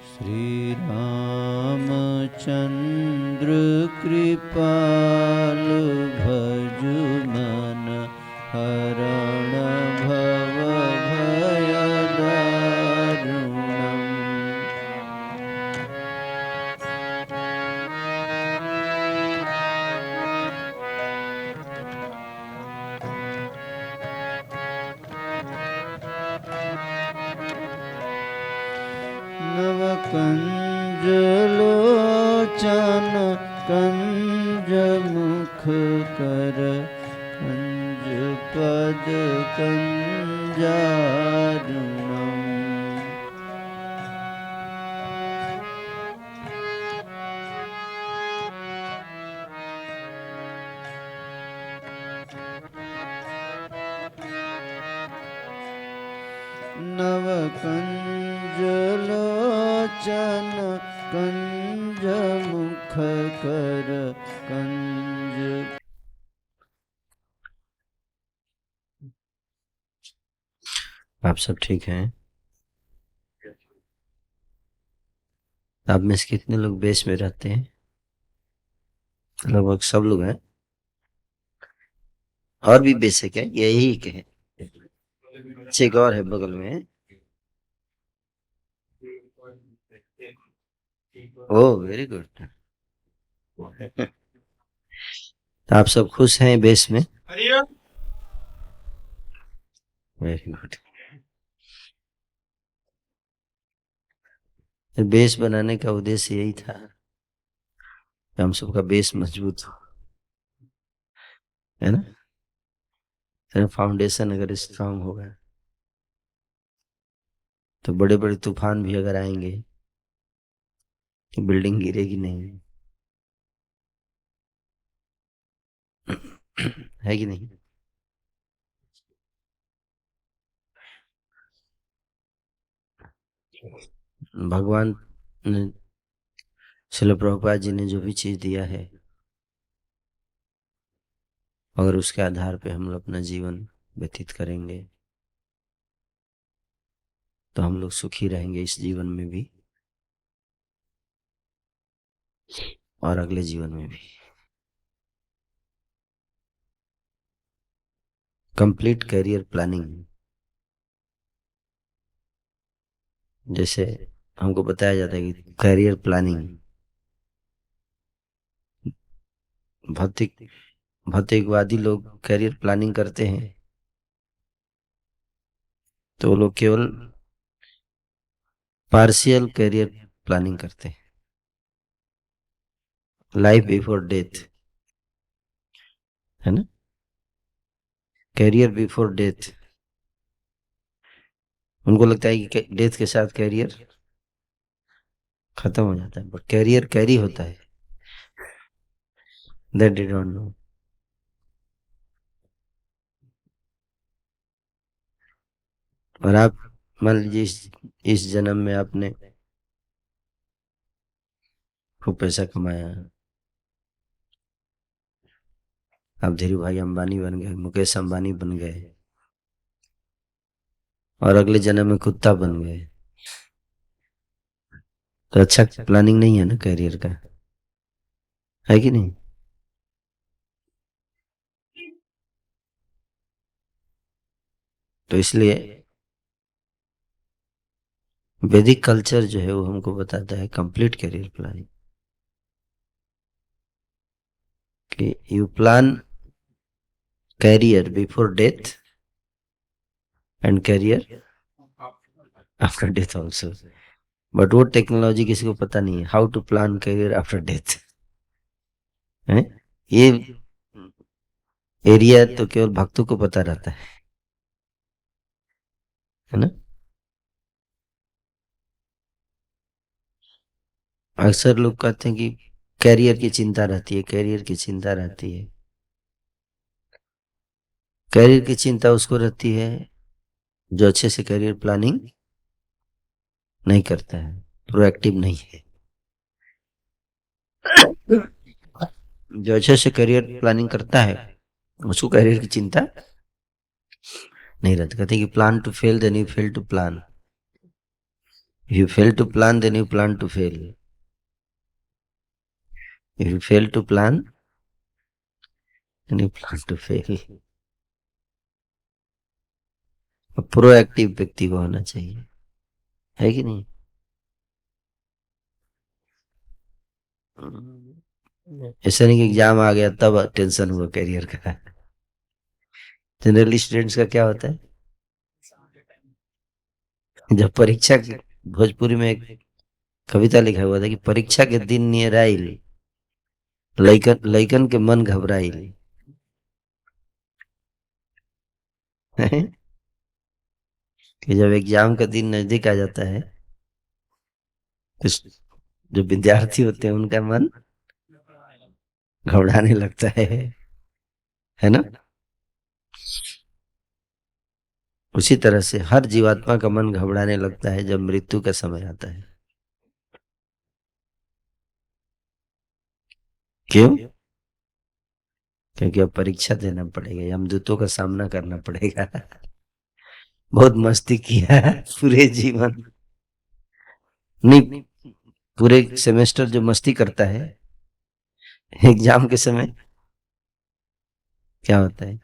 श्री रामचंद्र कृपाल भजु मन हरण भव भय दारुणम्। नवकंज लोचन कंज मुख कर कंज पद कंजारुणम्। नवकंज लोचन कंज मुख कर कंज। आप सब ठीक हैं? आप में से कितने लोग बेस में रहते हैं? लगभग सब लोग हैं। और भी बेसिक है, यही के है। एक और है बगल में। Oh very good. आप सब खुश हैं बेस में? Very good. बेस बनाने का उद्देश्य यही था कि हम सबका बेस मजबूत हो, है ना? तेरा फाउंडेशन अगर स्ट्रांग होगा तो बड़े बड़े तूफान भी अगर आएंगे तो बिल्डिंग गिरेगी नहीं, है कि नहीं? भगवान ने, श्रील प्रभुपाद जी ने जो भी चीज दिया है, अगर उसके आधार पे हम लोग अपना जीवन व्यतीत करेंगे तो हम लोग सुखी रहेंगे इस जीवन में भी और अगले जीवन में भी। कंप्लीट करियर प्लानिंग, जैसे हमको बताया जाता है कि करियर प्लानिंग भौतिकवादी लोग करियर प्लानिंग करते हैं तो वो लोग केवल पार्शियल करियर प्लानिंग करते हैं। लाइफ बिफोर डेथ, है ना? Career before death. उनको लगता है कि डेथ के साथ करियर खत्म हो जाता है, बट करियर कैरी होता है। That they don't know. और आप मान लीजिए इस जन्म में आपने खूब पैसा कमाया, आप धीरू भाई अंबानी बन गए, मुकेश अंबानी बन गए, और अगले जन्म में कुत्ता बन गए, तो अच्छा प्लानिंग नहीं है ना करियर का, है कि नहीं? तो इसलिए वैदिक कल्चर जो है वो हमको बताता है कंप्लीट करियर प्लानिंग, कि you plan career before death and career after death also. But वो टेक्नोलॉजी किसी को पता नहीं है, how to plan career after death है। ये एरिया तो केवल भक्तों को पता रहता है ना? अक्सर लोग कहते हैं कि कैरियर की चिंता रहती है, कैरियर की चिंता रहती है। कैरियर की चिंता उसको रहती है जो अच्छे से कैरियर प्लानिंग नहीं करता है, प्रोएक्टिव नहीं है। जो अच्छे से करियर प्लानिंग करता है उसको करियर की चिंता नहीं रहती। कहते हैं कि plan to fail then you fail to plan. If you fail to plan, then you plan to fail. If you fail to plan, then you plan to fail. Proactive व्यक्ति को होना चाहिए, है कि नहीं? ऐसा नहीं कि एग्जाम आ गया तब टेंशन हुआ करियर का। जनरली स्टूडेंट्स का क्या होता है, जब परीक्षा की, भोजपुरी में एक कविता लिखा हुआ था कि परीक्षा के दिन नियर आइल, लइकन लइकन के मन घबराइल। कि जब एग्जाम का दिन नजदीक आ जाता है तो जो विद्यार्थी होते हैं उनका मन घबराने लगता है ना? उसी तरह से हर जीवात्मा का मन घबराने लगता है जब मृत्यु का समय आता है। क्यों? क्योंकि अब परीक्षा देना पड़ेगा, यमदूतों का सामना करना पड़ेगा। बहुत मस्ती किया है पूरे जीवन, नहीं पूरे सेमेस्टर जो मस्ती करता है, एग्जाम के समय क्या होता है,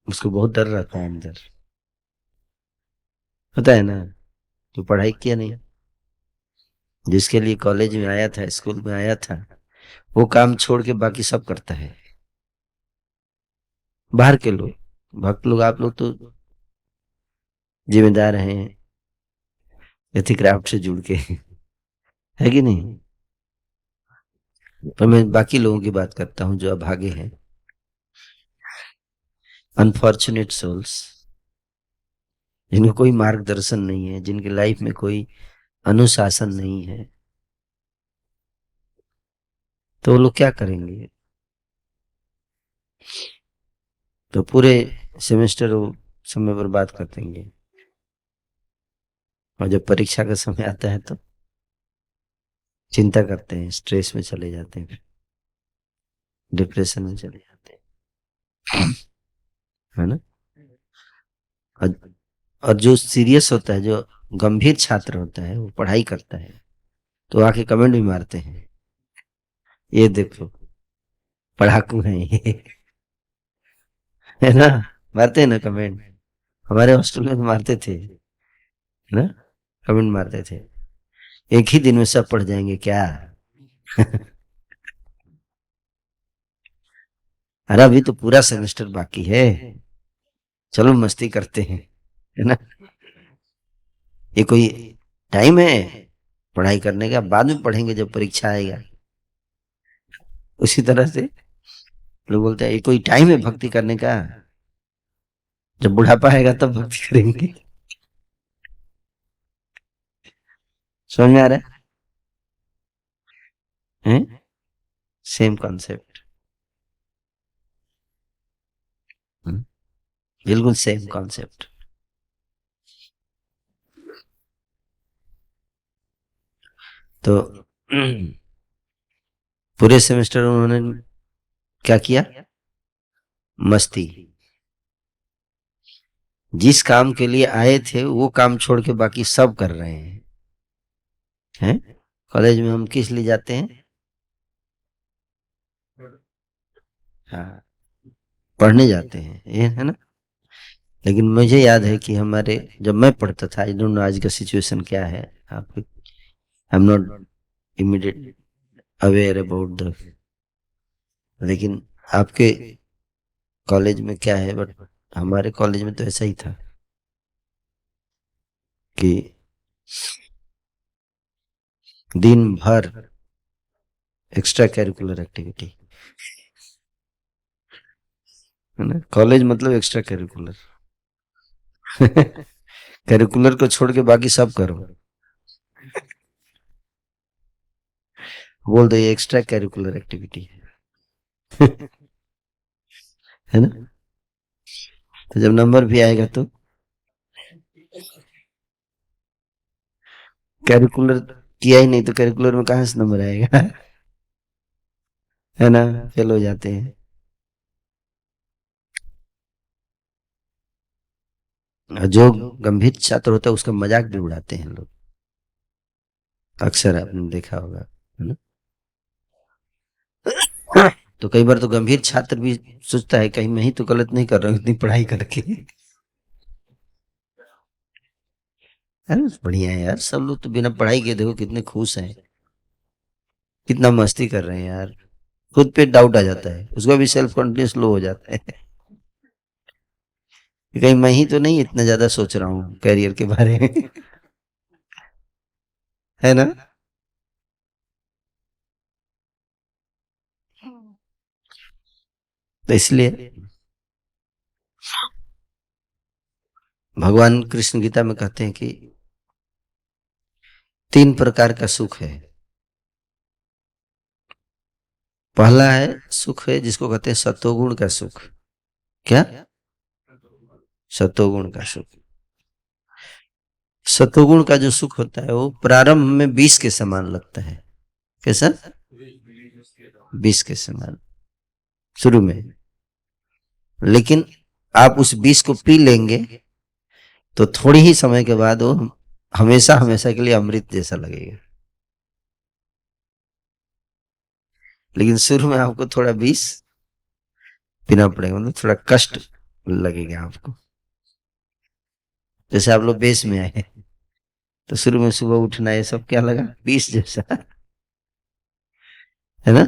उसको बहुत डर रहता है अंदर, होता है ना? तो पढ़ाई किया नहीं, जिसके लिए कॉलेज में आया था, स्कूल में आया था, वो काम छोड़ के बाकी सब करता है। बाहर के लोग, भक्त लोग, आप लोग तो जिम्मेदार हैं एथिक क्राफ्ट से जुड़ के, है कि नहीं? पर मैं बाकी लोगों की बात करता हूं जो अभागे हैं, अनफॉर्चुनेट सोल्स, जिनको कोई मार्गदर्शन नहीं है, जिनकी लाइफ में कोई अनुशासन नहीं है, तो वो लोग क्या करेंगे? तो पूरे सेमेस्टर वो समय बर्बाद कर देंगे, और जब परीक्षा का समय आता है तो चिंता करते हैं, स्ट्रेस में चले जाते हैं, डिप्रेशन में चले जाते हैं, है ना? और, और जो सीरियस होता है, जो गंभीर छात्र होता है, वो पढ़ाई करता है तो आके कमेंट भी मारते हैं, ये देखो पढ़ाकू हैं ये, है ना? मारते हैं ना कमेंट, हमारे हॉस्टल में तो मारते थे, है ना? कमेंट मारते थे, एक ही दिन में सब पढ़ जाएंगे क्या? अरे अभी तो पूरा सेमेस्टर बाकी है, चलो मस्ती करते हैं, है ना? ये कोई टाइम है पढ़ाई करने का? बाद में पढ़ेंगे जब परीक्षा आएगा। उसी तरह से लोग बोलते हैं ये कोई टाइम है भक्ति करने का? जब बुढ़ापा आएगा तब भक्ति करेंगे। समझ में आ रहा है? सेम कॉन्सेप्ट, बिल्कुल सेम कॉन्सेप्ट। तो पूरे सेमेस्टर उन्होंने क्या किया? मस्ती। जिस काम के लिए आए थे वो काम छोड़ के बाकी सब कर रहे हैं? कॉलेज में हम किस लिए जाते हैं? हाँ, पढ़ने जाते हैं, ये है ना? लेकिन मुझे याद है कि हमारे, जब मैं पढ़ता था, आई डोंट नो आज का सिचुएशन क्या है, आप, I am not immediate aware about the, लेकिन आपके कॉलेज में क्या है, बट हमारे कॉलेज में तो ऐसा ही था कि दिन भर एक्स्ट्रा कैरिकुलर एक्टिविटी, है ना? कॉलेज मतलब एक्स्ट्रा कैरिकुलर। कैरिकुलर को छोड़ के बाकी सब करो, बोल दो ये एक्स्ट्रा कैरिकुलर एक्टिविटी है। है ना? तो जब नंबर भी आएगा तो कैरिकुलर किया ही नहीं तो कैरिकुलर में कहाँ से नंबर आएगा? है ना? फेल हो जाते हैं। जो गंभीर छात्र होता है उसका मजाक भी उड़ाते हैं लोग, अक्सर आपने देखा होगा, है ना। तो कई बार तो गंभीर छात्र भी सोचता है कहीं मैं ही तो गलत नहीं कर रहा हूँ इतनी पढ़ाई करके। अरे बढ़िया है यार, सब लोग तो बिना पढ़ाई के देखो कितने खुश हैं, कितना मस्ती कर रहे हैं यार। खुद पे डाउट आ जाता है, उसका भी सेल्फ कॉन्फिडेंस लो हो जाता है कि कहीं मैं ही तो नहीं इतना ज्यादा सोच रहा हूँ करियर के बारे में। है ना। तो इसलिए भगवान कृष्ण गीता में कहते हैं कि 3 प्रकार का सुख है। पहला है सुख है जिसको कहते हैं सत्वगुण का सुख। क्या? सत्वगुण का सुख। सत्वगुण का जो सुख होता है वो प्रारंभ में विष के समान लगता है। कैसा? विष के समान शुरू में, लेकिन आप उस विष को पी लेंगे तो थोड़ी ही समय के बाद वो हमेशा हमेशा के लिए अमृत जैसा लगेगा। लेकिन शुरू में आपको थोड़ा विष पीना पड़ेगा, मतलब थोड़ा कष्ट लगेगा आपको। जैसे आप लोग बेस में आए हैं, तो शुरू में सुबह उठना ये सब क्या लगा, विष जैसा, है ना।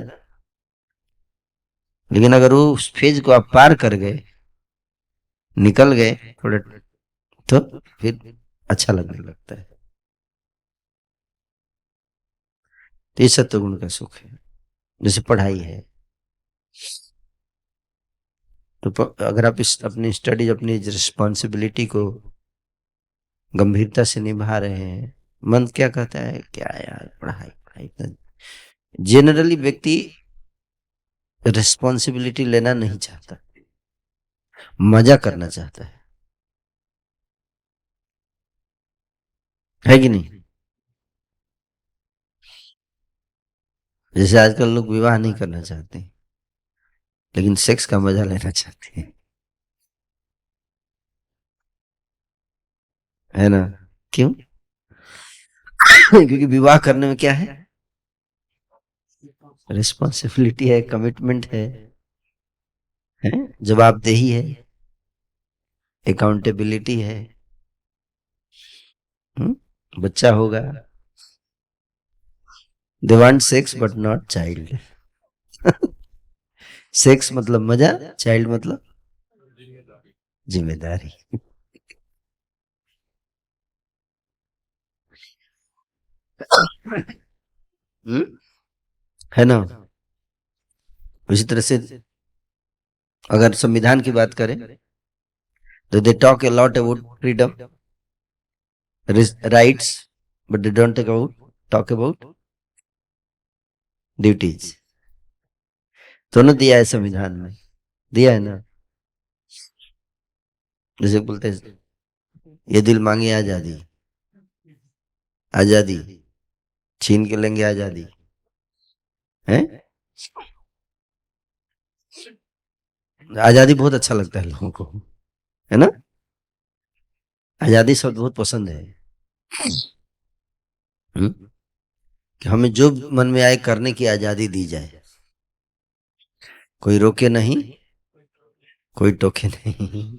लेकिन अगर वो उस फेज को आप पार कर गए, निकल गए थोड़ा, तो फिर अच्छा लगने लगता है। तो ये सत्वगुण का सुख है। जैसे पढ़ाई है, तो अगर आप अपनी स्टडीज, अपनी रिस्पॉन्सिबिलिटी को गंभीरता से निभा रहे हैं, मन क्या कहता है, क्या यार पढ़ाई पढ़ाई। जनरली व्यक्ति रिस्पॉन्सिबिलिटी लेना नहीं चाहता, मजा करना चाहता है कि नहीं। जैसे आजकल लोग विवाह नहीं करना चाहते, लेकिन सेक्स का मजा लेना चाहते हैं, है ना। क्यों? क्योंकि विवाह करने में क्या है, रिस्पॉन्सिबिलिटी है, कमिटमेंट है, जवाबदेही है, अकाउंटेबिलिटी है। बच्चा होगा। They want sex but not child. Sex मतलब मजा, चाइल्ड मतलब जिम्मेदारी। हम्म? है ना। उसी तरह से अगर संविधान की बात करें तो they talk a lot about freedom, rights, but they don't talk about duties. दोनों दिया है संविधान में, दिया है ना। जैसे बोलते हैं ये दिल मांगे आजादी, आजादी छीन के लेंगे आजादी, है। आजादी बहुत अच्छा लगता है लोगों को, है ना। आजादी शब्द बहुत पसंद है। कि हमें जो मन में आए करने की आजादी दी जाए, कोई रोके नहीं, कोई टोके नहीं।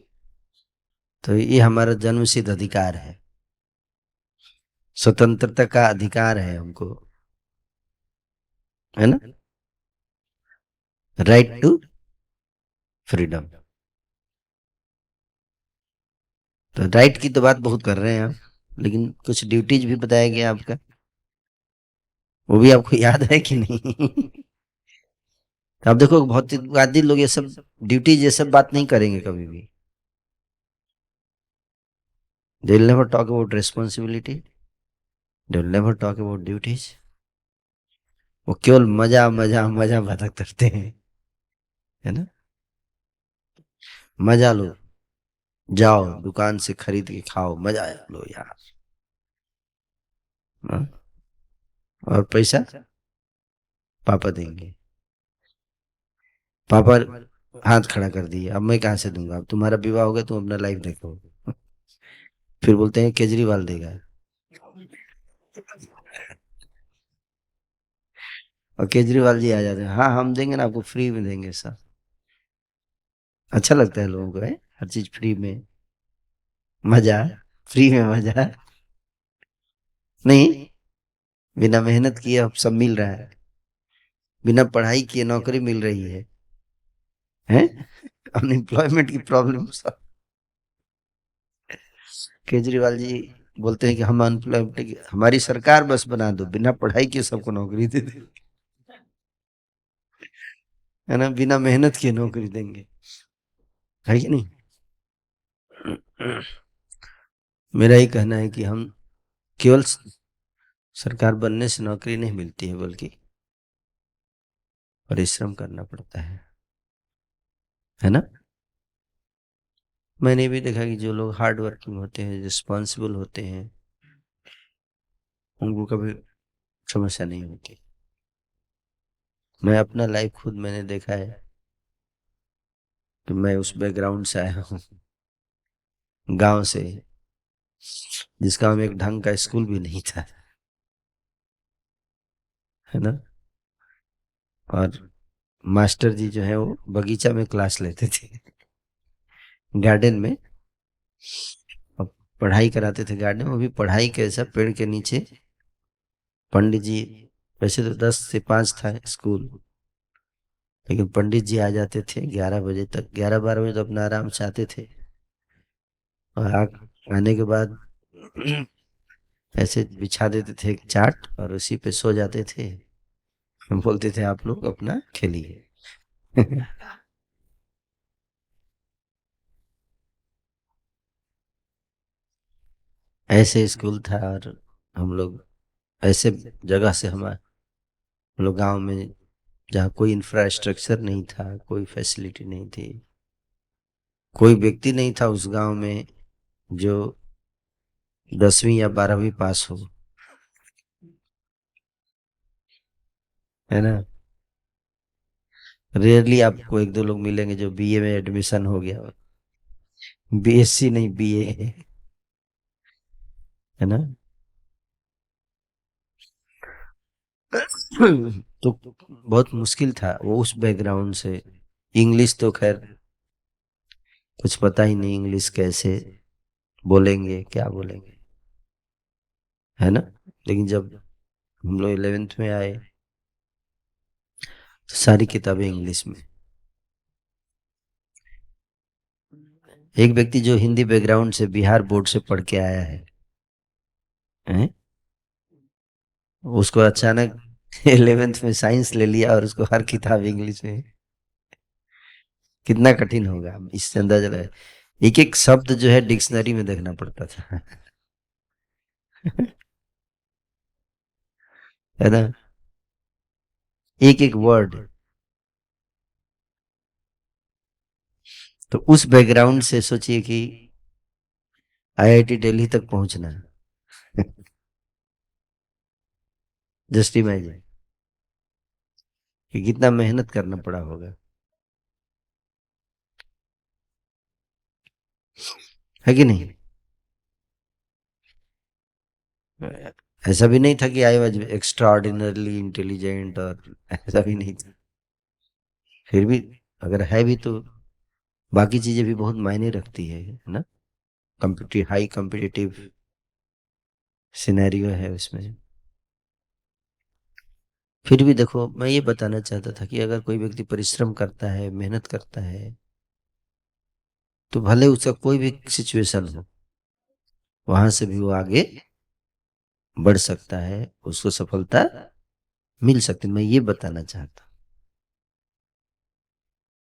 तो ये हमारा जन्मसिद्ध अधिकार है, स्वतंत्रता का अधिकार है हमको, है ना। Right to freedom. तो राइट की तो बात बहुत कर रहे हैं आप, लेकिन कुछ ड्यूटीज भी बताया गया आपका, वो भी आपको याद है कि नहीं। तो आप देखो भौतिकवादी लोग ये सब ड्यूटीज ये सब बात नहीं करेंगे कभी भी। They will never talk about responsibility, they will never talk about duties. वो केवल मजा मजा मजा बात करते हैं, है ना। मजा लो, जाओ दुकान से खरीद के खाओ, मजा लो यार। हाँ? और पैसा पापा देंगे। पापा हाथ खड़ा कर दिए, अब मैं कहाँ से दूंगा, अब तुम्हारा विवाह हो गया, तुम अपना लाइफ देखो। फिर बोलते हैं केजरीवाल देगा, और केजरीवाल जी आ जाते हैं, हाँ हम देंगे ना, आपको फ्री में देंगे सर। अच्छा लगता है लोगों को, है हर चीज फ्री में, मजा, फ्री में मजा। नहीं, बिना मेहनत किए अब सब मिल रहा है, बिना पढ़ाई किए नौकरी मिल रही है अनएम्प्लॉयमेंट की प्रॉब्लम सब। केजरीवाल जी बोलते हैं कि हम अनएम्प्लॉयमेंट, हमारी सरकार बस बना दो, बिना पढ़ाई के सबको नौकरी दे दे, है ना, बिना मेहनत किए नौकरी देंगे, है कि नहीं। मेरा ही कहना है कि हम केवल सरकार बनने से नौकरी नहीं मिलती है, बल्कि परिश्रम करना पड़ता है ना। मैंने भी देखा कि जो लोग हार्ड वर्किंग होते हैं, रिस्पॉन्सिबल होते हैं, उनको कभी समस्या नहीं होती। मैं अपना लाइफ खुद मैंने देखा है कि मैं उस बैकग्राउंड से आया हूँ, गांव से, जिस गांव में एक ढंग का स्कूल भी नहीं था, है ना। और मास्टर जी जो है वो बगीचा में क्लास लेते थे, गार्डन में, और पढ़ाई कराते थे गार्डन में, वो भी पढ़ाई कैसा, पेड़ के नीचे पंडित जी, वैसे तो 10 से 5 था स्कूल, लेकिन पंडित जी आ जाते थे 11 बजे तक, 11-12 बजे तो अपना आराम से आते थे, और आने के बाद ऐसे बिछा देते थे एक चाट, और उसी पे सो जाते थे। हम बोलते थे आप लोग अपना खेलिए ऐसे स्कूल था, और हम लोग ऐसे जगह से, हम लोग गांव में, जहाँ कोई इंफ्रास्ट्रक्चर नहीं था, कोई फैसिलिटी नहीं थी, कोई व्यक्ति नहीं था उस गांव में जो 10वीं या 12वीं पास हो, है ना। रेयरली आपको एक दो लोग मिलेंगे जो बीए में एडमिशन हो गया हो, बीएससी नहीं, बीए, है ना। तो बहुत मुश्किल था वो, उस बैकग्राउंड से। इंग्लिश तो खैर कुछ पता ही नहीं, इंग्लिश कैसे बोलेंगे, क्या बोलेंगे, है ना। लेकिन जब हम लोग 11th में आए तो सारी किताबें इंग्लिश में। एक व्यक्ति जो हिंदी बैकग्राउंड से बिहार बोर्ड से पढ़ के आया है, उसको अचानक 11th में साइंस ले लिया, और उसको हर किताब इंग्लिश में, कितना कठिन होगा इससे अंदाजा लगा। एक एक शब्द जो है डिक्शनरी में देखना पड़ता था है ना, एक एक वर्ड। तो उस बैकग्राउंड से सोचिए कि आईआईटी दिल्ली तक पहुंचना जस्ट इमेजिन कि कितना मेहनत करना पड़ा होगा, है कि नहीं। ऐसा भी नहीं था कि I was extra ordinarily intelligent, और ऐसा भी नहीं था। फिर भी अगर है भी तो बाकी चीजें भी बहुत मायने रखती है ना। कम्पिटिटिव, हाई कम्पिटिटिव सिनेरियो है उसमें। फिर भी देखो, मैं ये बताना चाहता था कि अगर कोई व्यक्ति परिश्रम करता है, मेहनत करता है, तो भले उसका कोई भी सिचुएशन हो, वहां से भी वो आगे बढ़ सकता है, उसको सफलता मिल सकती है। मैं ये बताना चाहता हूं,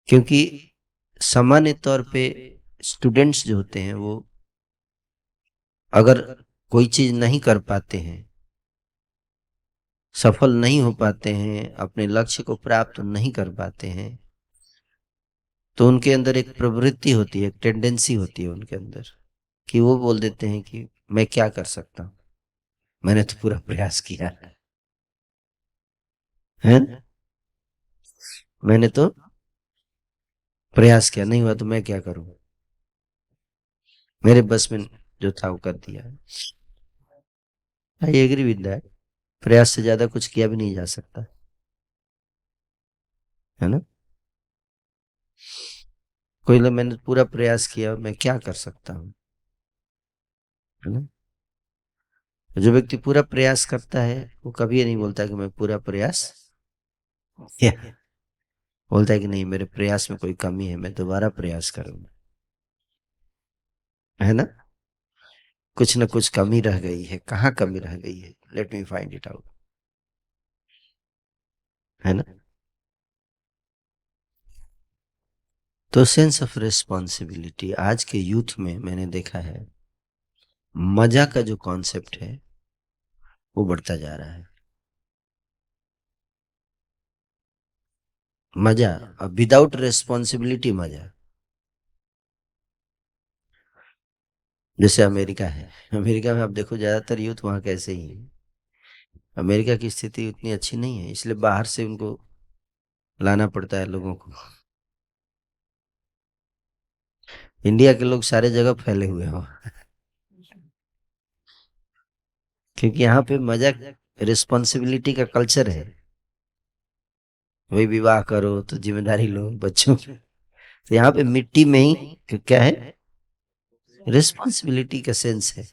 क्योंकि सामान्य तौर पे स्टूडेंट्स जो होते हैं वो, अगर कोई चीज नहीं कर पाते हैं, सफल नहीं हो पाते हैं, अपने लक्ष्य को प्राप्त नहीं कर पाते हैं, तो उनके अंदर एक प्रवृत्ति होती है, एक टेंडेंसी होती है उनके अंदर, कि वो बोल देते हैं कि मैं क्या कर सकता हूँ, मैंने तो पूरा प्रयास किया है, मैंने तो प्रयास किया, नहीं हुआ तो मैं क्या करूं, मेरे बस में जो था वो कर दिया। I agree with that. प्रयास से ज्यादा कुछ किया भी नहीं जा सकता, है ना। कोई लोग मैंने पूरा प्रयास किया, मैं क्या कर सकता हूँ, है ना। जो व्यक्ति पूरा प्रयास करता है वो कभी ये नहीं बोलता कि मैं पूरा प्रयास किया, बोलता है कि नहीं मेरे प्रयास में कोई कमी है, मैं दोबारा प्रयास करूंगा, है ना। कुछ ना कुछ कमी रह गई है, कहाँ कमी रह गई है, let me find it out, है ना। तो सेंस ऑफ रिस्पॉन्सिबिलिटी आज के यूथ में मैंने देखा है, मजा का जो कॉन्सेप्ट है वो बढ़ता जा रहा है। मजा, विदाउट रिस्पॉन्सिबिलिटी मजा। जैसे अमेरिका है, अमेरिका में आप देखो ज्यादातर यूथ वहां कैसे ही है। अमेरिका की स्थिति उतनी अच्छी नहीं है, इसलिए बाहर से उनको लाना पड़ता है लोगों को। इंडिया के लोग सारे जगह फैले हुए हो, क्योंकि यहाँ पे मजा, रिस्पॉन्सिबिलिटी का कल्चर है। वही विवाह करो तो जिम्मेदारी लो बच्चों की। तो यहाँ पे मिट्टी में ही क्या है, रिस्पॉन्सिबिलिटी का सेंस है।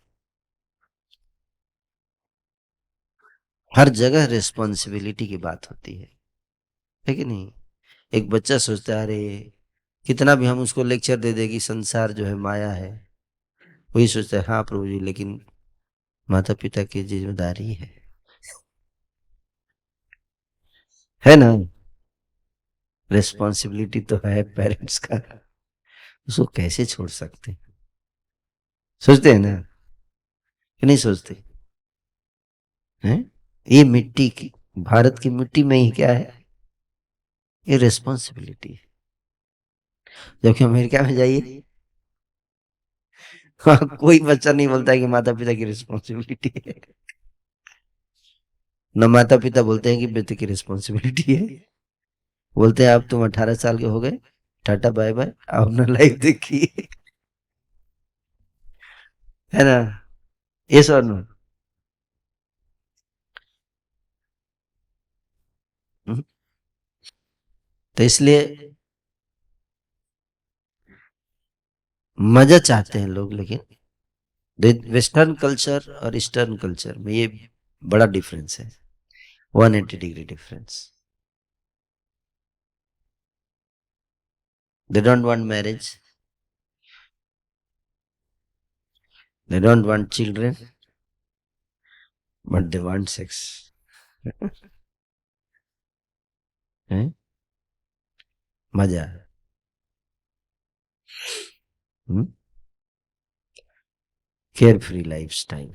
हर जगह रिस्पॉन्सिबिलिटी की बात होती है कि नहीं। एक बच्चा सोचता है अरे, कितना भी हम उसको लेक्चर दे दे कि संसार जो है माया है, वही सोचता है हाँ प्रभु जी, लेकिन माता पिता की जिम्मेदारी है ना। रिस्पॉन्सिबिलिटी तो है पेरेंट्स का, उसको कैसे छोड़ सकते हैं। सोचते हैं ना, कि नहीं सोचते हैं। ये मिट्टी की, भारत की मिट्टी में ही क्या है, ये रिस्पॉन्सिबिलिटी है। जबकि अमेरिका में जाइए, हाँ, कोई बच्चा नहीं बोलता है कि माता पिता की रिस्पॉन्सिबिलिटी है। न माता पिता बोलते हैं कि बेटे की रिस्पॉन्सिबिलिटी है। बोलते हैं अब तुम 18 साल के हो गए, टाटा बाय बाय, आप अपना लाइफ देखिए, है ना। ये और नो। तो इसलिए मजा चाहते हैं लोग, लेकिन वेस्टर्न कल्चर और ईस्टर्न कल्चर में ये बड़ा डिफरेंस है, 180 degree difference. They don't want marriage, they don't want children, but they want sex. हैं? मजा। Care free life style.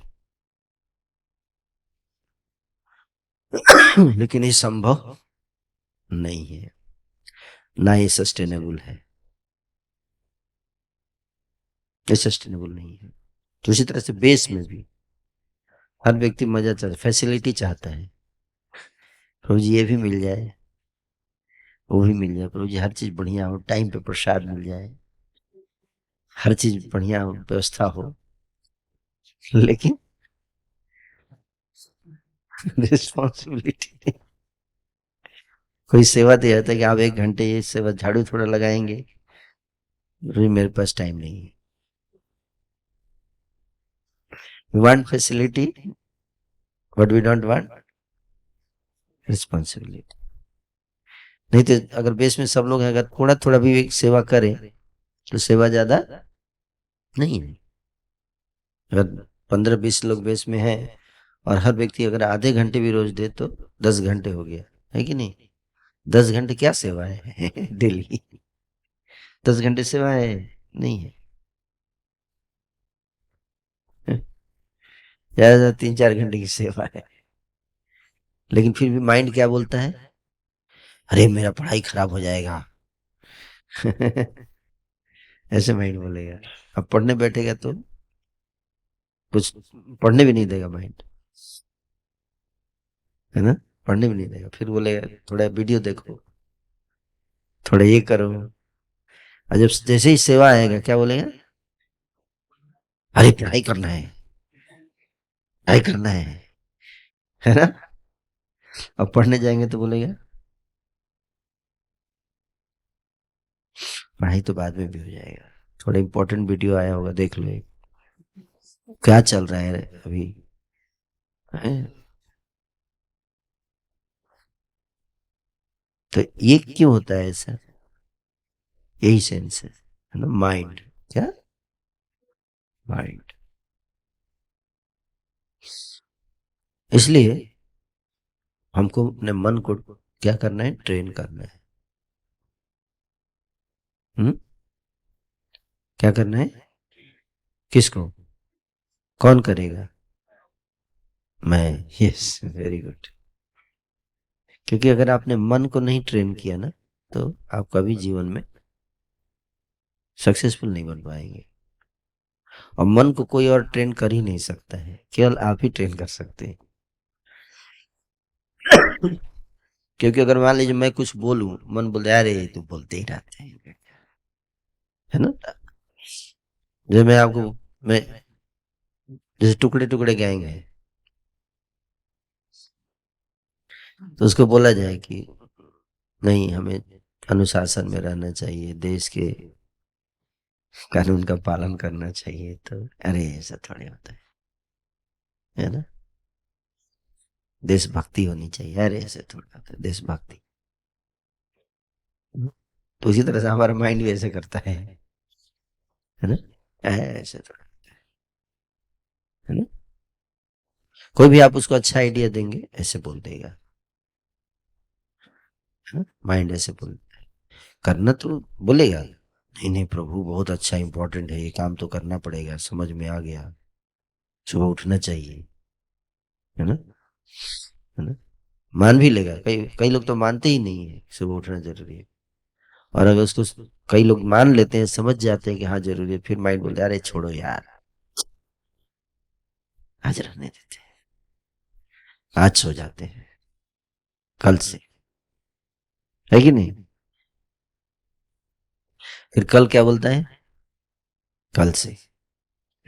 लेकिन ये संभव नहीं है, ना ये सस्टेनेबल है, ये सस्टेनेबल नहीं है। तो इसी तरह से बेस में भी हर व्यक्ति मजा चाहता है, फैसिलिटी चाहता है। प्रभु जी ये भी मिल जाए, वो भी मिल जाए, प्रभु जी हर चीज बढ़िया हो, टाइम पे प्रसाद मिल जाए, हर चीज बढ़िया हो, व्यवस्था हो। लेकिन रिस्पॉन्सिबिलिटी, कोई सेवा दे जाता है कि आप 1 घंटे ये सेवा झाड़ू थोड़ा लगाएंगे, मेरे पास टाइम नहीं है। We want facility, but we don't want responsibility. नहीं तो अगर बेस में सब लोग हैं, अगर थोड़ा थोड़ा भी एक सेवा करें तो सेवा ज्यादा नहीं है। अगर 15-20 लोग बेस में हैं और हर व्यक्ति अगर आधे घंटे भी रोज दे तो 10 घंटे हो गया, है कि नहीं। 10 घंटे क्या सेवा है डेली, 10 घंटे सेवा है नहीं है। ज्यादा से ज्यादा 3-4 घंटे की सेवा है। लेकिन फिर भी माइंड क्या बोलता है, अरे मेरा पढ़ाई खराब हो जाएगा। ऐसे माइंड बोलेगा। अब पढ़ने बैठेगा तो कुछ पढ़ने भी नहीं देगा माइंड, है ना। पढ़ने भी नहीं देगा, फिर बोलेगा थोड़ा वीडियो देखो, थोड़ा ये करो। और जब जैसे ही सेवा आएगा क्या बोलेगा, अरे पढ़ाई करना है, पढ़ाई करना है ना। अब पढ़ने जाएंगे तो बोलेगा पढ़ाई तो बाद में भी हो जाएगा, थोड़ा इंपॉर्टेंट वीडियो आया होगा देख लो एक। क्या चल रहा है अभी, है? तो ये क्यों होता है ऐसा, यही सेंस है ना, माइंड। क्या, माइंड। इसलिए हमको अपने मन को क्या करना है, ट्रेन करना है। हम्म, क्या करना है, किसको, कौन करेगा, मैं। Yes, very good. क्योंकि अगर आपने मन को नहीं ट्रेन किया ना, तो आप कभी जीवन में सक्सेसफुल नहीं बन पाएंगे। और मन को कोई और ट्रेन कर ही नहीं सकता है, केवल आप ही ट्रेन कर सकते हैं। क्योंकि अगर मान लीजिए मैं कुछ बोलूं, मन बोले अरे तू बोलते ही रहते हैं, है ना। जैसे मैं आपको, मैं जैसे टुकड़े टुकड़े गैंग है, तो उसको बोला जाए कि नहीं, हमें अनुशासन में रहना चाहिए, देश के कानून का पालन करना चाहिए, तो अरे ऐसा थोड़ी होता है ना। देशभक्ति होनी चाहिए, अरे ऐसे थोड़ा होता है देशभक्ति। तो उसी तरह से हमारा माइंड भी ऐसे करता है ना, ऐसे थोड़ा, है ना। कोई भी आप उसको अच्छा आइडिया देंगे ऐसे बोल देगा, है ना। माइंड ऐसे बोल, करना तो बोलेगा नहीं नहीं प्रभु बहुत अच्छा इंपॉर्टेंट है, ये काम तो करना पड़ेगा, समझ में आ गया, सुबह उठना चाहिए, है ना, है ना। मान भी लेगा, कई कई लोग तो मानते ही नहीं है सुबह उठना जरूरी है। और अगर उसको कई लोग मान लेते हैं, समझ जाते हैं कि हाँ जरूरी है, फिर माइंड बोलते हैं अरे छोड़ो यार, आज रहने देते हैं, आज सो जाते हैं, कल से, है कि नहीं। फिर कल क्या बोलता है, कल से,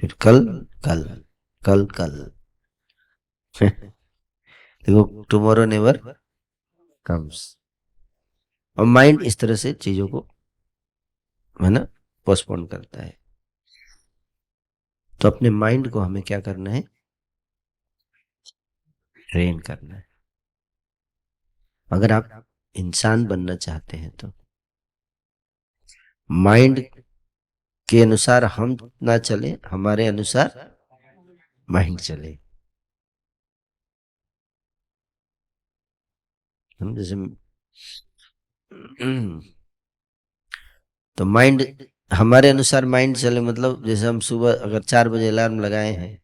फिर कल, कल, कल कल। देखो, टुमारो नेवर कम्स। और माइंड इस तरह से चीजों को, है ना, पोस्टपोन करता है। तो अपने माइंड को हमें क्या करना है, ट्रेन करना है। अगर आप इंसान बनना चाहते हैं तो माइंड के अनुसार हम ना चले, हमारे अनुसार माइंड चले। हम जैसे तो माइंड, हमारे अनुसार माइंड चले मतलब जैसे हम सुबह अगर 4 बजे अलार्म लगाए हैं,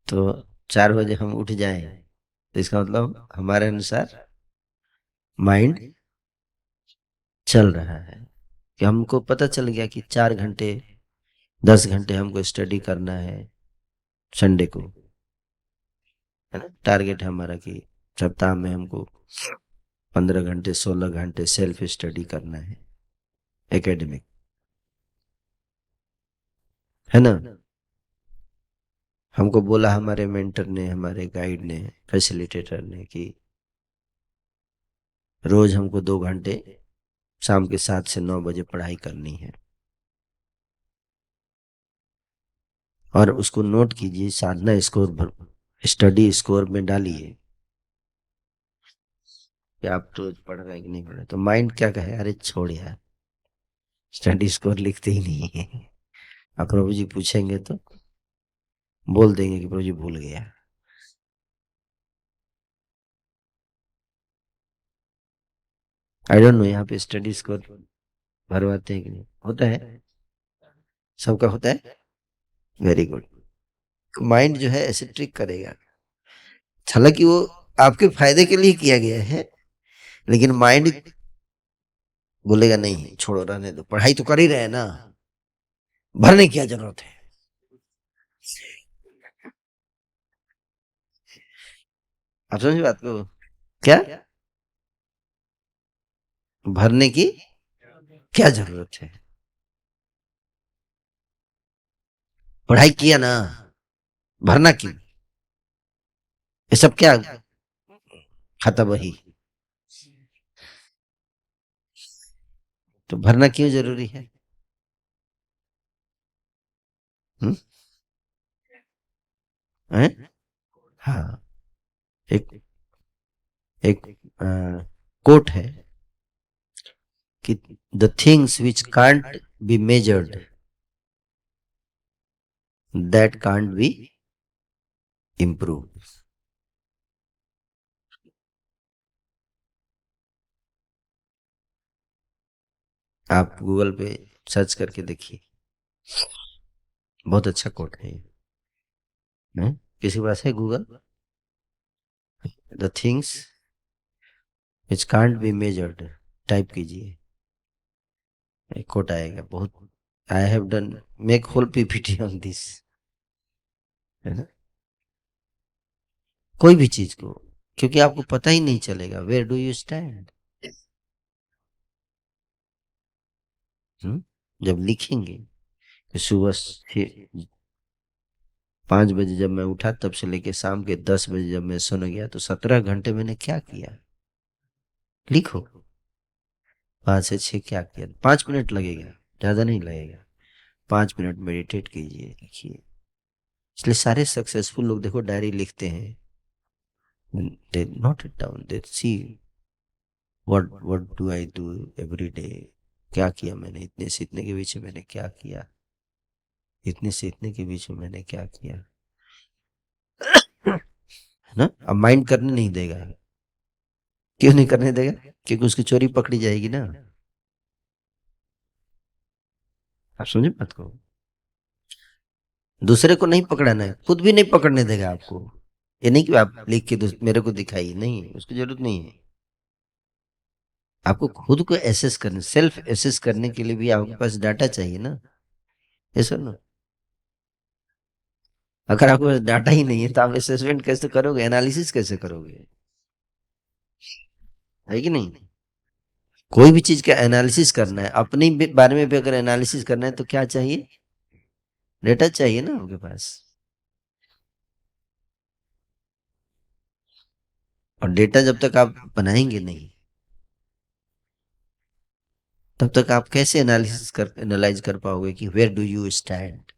तो 4 बजे हम उठ जाएं, तो इसका मतलब हमारे अनुसार माइंड चल रहा है। कि हमको पता चल गया कि 4 घंटे 10 घंटे हमको स्टडी करना है संडे को, है ना। टारगेट है हमारा कि सप्ताह में हमको 15 घंटे 16 घंटे सेल्फ स्टडी करना है, एकेडमिक, है ना। हमको बोला हमारे मेंटर ने, हमारे गाइड ने, फैसिलिटेटर ने कि रोज हमको 2 घंटे शाम के 7 से 9 बजे पढ़ाई करनी है। और उसको नोट कीजिए, साधना स्कोर भर, स्टडी स्कोर में डालिए कि आप रोज पढ़ रहे हैं कि नहीं पढ़ रहे। तो माइंड क्या कहे, अरे छोड़ यार, स्टडी स्कोर लिखते ही नहीं है। आप प्रभु जी पूछेंगे तो बोल देंगे कि प्रभु जी भूल गया। आई डोंट नो यहाँ पे स्टडी स्कोर भरवाते हैं कि नहीं, होता है, सबका होता है, वेरी गुड। माइंड जो है ऐसे ट्रिक करेगा, हालांकि वो आपके फायदे के लिए किया गया है, लेकिन माइंड बोलेगा नहीं छोड़ो रहने दो, पढ़ाई तो कर ही रहे हैं ना, भरने की क्या जरूरत है। आप समझ बात को, क्या भरने की क्या जरूरत है। पढ़ाई किया ना, भरना क्यों? ये सब क्या खाता वही, तो भरना क्यों जरूरी है? हम्म? हैं? हाँ, एक एक कोट है कि the things which can't be measured that can't be improve. आप गूगल पे सर्च करके देखिए, बहुत अच्छा कोट है ये। हैं? किसी के पास है Google? The things which can't be measured, type कीजिए, एक कोट आएगा बहुत। I have done make whole PPT on this, है ना? कोई भी चीज को, क्योंकि आपको पता ही नहीं चलेगा वेयर डू यू स्टैंड। जब लिखेंगे कि सुबह से 5 बजे जब मैं उठा तब से लेके शाम के 10 बजे जब मैं सोने गया, तो 17 घंटे मैंने क्या किया, लिखो। 5 से 6 क्या किया, 5 मिनट लगेगा, ज्यादा नहीं लगेगा। 5 मिनट मेडिटेट कीजिए, लिखिए। इसलिए सारे सक्सेसफुल लोग देखो डायरी लिखते हैं, they note it down, they see what do I do every day, क्या किया मैंने, इतने से इतने के बीच में मैंने क्या किया, इतने से इतने के बीच में मैंने क्या किया, है ना? अब माइंड करने नहीं देगा। क्यों नहीं करने देगा? क्योंकि उसकी चोरी पकड़ी जाएगी ना। आप समझे बात को? दूसरे को नहीं पकड़ाना है, खुद भी नहीं पकड़ने देगा आपको। ये नहीं कि आप लिख के मेरे को दिखाइए, नहीं, उसकी जरूरत नहीं है। आपको खुद को एसेस करने, सेल्फ एसेस करने के लिए भी आपके पास डाटा चाहिए ना, ये सर ना। अगर आपके पास डाटा ही नहीं है तो आप असेसमेंट कैसे करोगे, एनालिसिस कैसे करोगे? है कि नहीं? कोई भी चीज का एनालिसिस करना है, अपने बारे में भी अगर एनालिसिस करना है तो क्या चाहिए? डेटा चाहिए ना आपके पास। और डेटा जब तक आप बनाएंगे नहीं, तब तक आप कैसे एनालिसिस कर एनालाइज कर पाओगे कि where do you stand,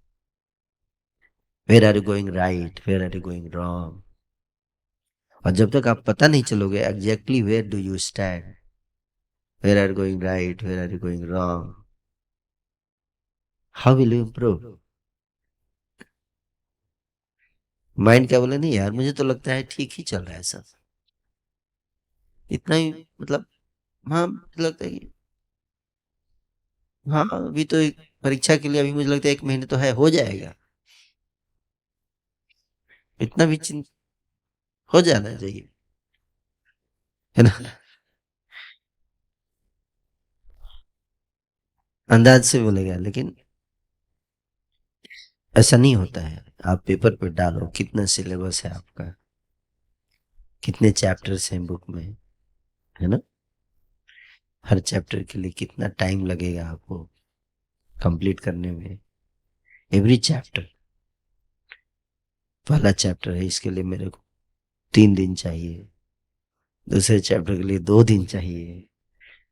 where are you going right, where are you going wrong. और जब तक आप पता नहीं चलोगे exactly where do you stand, where are going right, where are you going wrong, how will you improve? Mind क्या बोले, नहीं यार मुझे तो लगता है ठीक ही चल रहा है सब, इतना ही, मतलब हाँ मुझे लगता है कि हाँ अभी तो एक परीक्षा के लिए अभी मुझे लगता है 1 महीने तो है, हो जाएगा। इतना भी चिंत हो जाना चाहिए, है ना? अंदाज से बोलेगा, लेकिन ऐसा नहीं होता है। आप पेपर पे डालो कितना सिलेबस है आपका, कितने चैप्टर्स हैं बुक में, है ना? हर चैप्टर के लिए कितना टाइम लगेगा आपको कंप्लीट करने में। एवरी चैप्टर, पहला चैप्टर है इसके लिए मेरे को 3 दिन चाहिए, दूसरे चैप्टर के लिए 2 दिन चाहिए,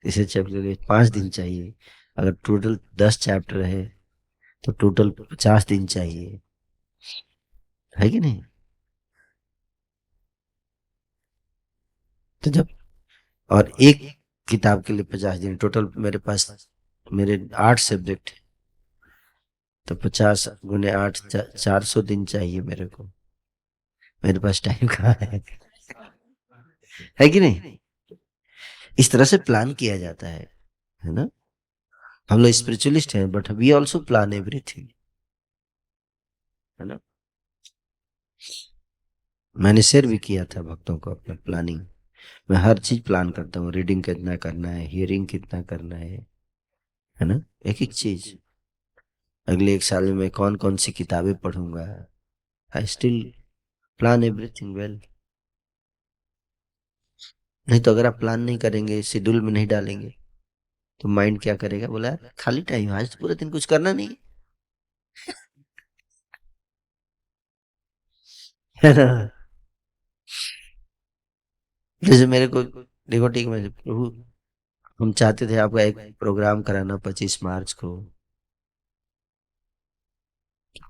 तीसरे चैप्टर के लिए 5 दिन चाहिए। अगर टोटल 10 चैप्टर है तो टोटल 50 दिन चाहिए, है कि नहीं? तो जब, और एक किताब के लिए 50 दिन, टोटल मेरे पास, मेरे 8 सब्जेक्ट, तो 50 × 8 400 दिन चाहिए मेरे को। मेरे पास टाइम कहाँ है कि नहीं? इस तरह से प्लान किया जाता है ना? हम लोग स्पिरिचुअलिस्ट हैं but we also plan everything, है ना? मैंने शेयर भी किया था भक्तों को अपना प्लानिंग। मैं हर चीज प्लान करता हूँ, रीडिंग कितना करना है, हियरिंग कितना करना है ना? एक एक चीज, अगले 1 साल में मैं कौन कौन सी किताबें पढ़ूंगा, I still plan everything well. नहीं तो अगर आप प्लान नहीं करेंगे, शेड्यूल में नहीं डालेंगे, तो माइंड क्या करेगा, बोला यार खाली टाइम आज तो पूरे दिन कुछ करना नहीं है। है ना? जैसे मेरे को देखो, ठीक है, प्रभु हम चाहते थे आपका एक प्रोग्राम कराना 25 मार्च को।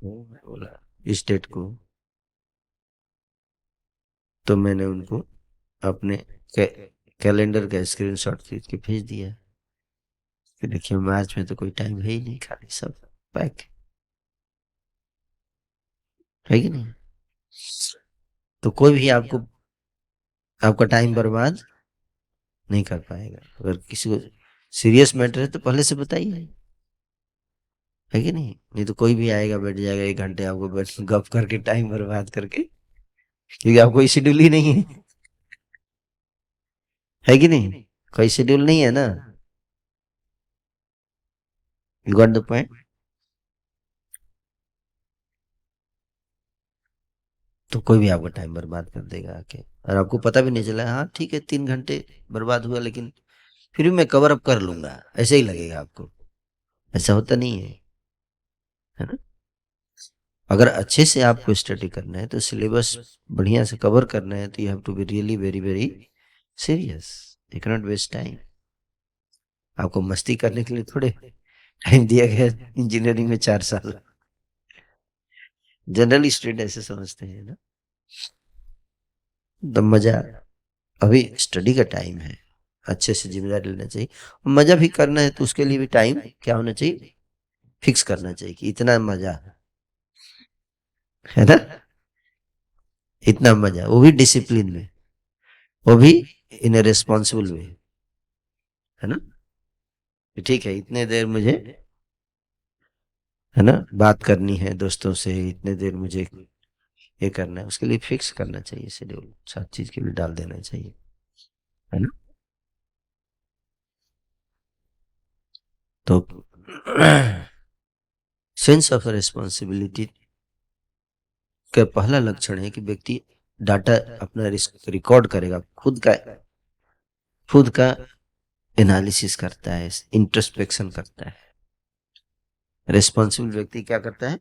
मैं बोला इस डेट को, तो मैंने उनको अपने कैलेंडर का स्क्रीनशॉट खींच के भेज दिया। फिर देखिए मार्च में तो कोई टाइम है ही नहीं, खाली सब पैक है कि नहीं? तो कोई भी आपको आपका टाइम बर्बाद नहीं कर पाएगा। अगर किसी को सीरियस मैटर है तो पहले से बताइए, है कि नहीं? नहीं तो कोई भी आएगा, बैठ जाएगा 1 घंटे आपको बैठ गप करके टाइम बर्बाद करके, क्योंकि आपको कोई शेड्यूल ही नहीं है कि नहीं? कोई शेड्यूल नहीं है ना। You got the point? तो कोई भी आपका टाइम बर्बाद कर देगा आके, और आपको पता भी नहीं चला। हाँ ठीक है, 3 घंटे बर्बाद हुआ, लेकिन फिर भी मैं कवर अप कर लूंगा, ऐसे ही लगेगा आपको। ऐसा होता नहीं है ना? अगर अच्छे से आपको स्टडी करना है, तो सिलेबस बढ़िया से कवर करना है, तो you have to be really very very serious. You cannot waste time. आपको मस्ती करने के लिए थोड़े टाइम दिया गया इंजीनियरिंग में 4 साल। जनरली स्टूडेंट ऐसे समझते हैं ना। तो मजा, अभी स्टडी का टाइम है, अच्छे से जिम्मेदारी लेना चाहिए। और मजा भी करना है तो उसके लिए भी टाइम क्या होना चाहिए, फिक्स करना चाहिए कि इतना मजा, है ना? इतना मजा, वो भी डिसिप्लिन में, वो भी इन ए रिस्पॉन्सिबल वे, है ना? कि ठीक है, इतने देर मुझे, है ना, बात करनी है दोस्तों से, इतने देर मुझे ये करना है, उसके लिए फिक्स करना चाहिए शेड्यूल, सब चीज के लिए डाल देना चाहिए, है ना? तो सेंस ऑफ रिस्पॉन्सिबिलिटी का पहला लक्षण है कि व्यक्ति डाटा अपना रिकॉर्ड करेगा, खुद का एनालिसिस करता है, इंट्रोस्पेक्शन करता है। रिस्पॉन्सिबल व्यक्ति क्या करता है?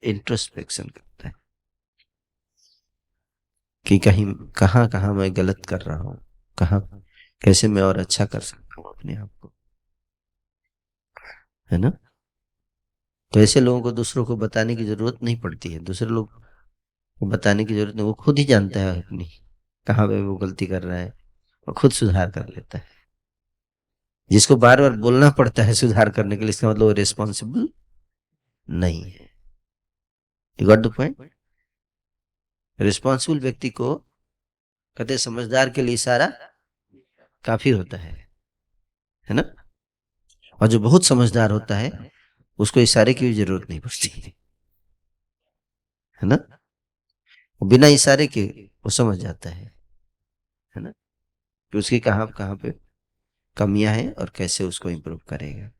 इंट्रोस्पेक्शन करता है कि कहीं कहाँ कहाँ मैं गलत कर रहा हूँ, कहाँ कैसे मैं और अच्छा कर सकता हूँ अपने आप को, है ना? तो ऐसे लोगों को दूसरों को बताने की जरूरत नहीं पड़ती है, दूसरे लोग को बताने की जरूरत नहीं, वो खुद ही जानता है अपनी कहाँ पे वो गलती कर रहा है, और खुद सुधार कर लेता है। जिसको बार बार बोलना पड़ता है सुधार करने के लिए, इसका मतलब वो रिस्पॉन्सिबल नहीं है। You got the point? Responsible व्यक्ति को कहते हैं समझदार के लिए इशारा काफी होता है ना? और जो बहुत समझदार होता है, उसको इशारे की भी जरूरत नहीं पड़ती, है ना? वो बिना इशारे के वो समझ जाता है ना, कि उसकी कहाँ कहाँ पे कमियां हैं और कैसे उसको इम्प्रूव करेगा।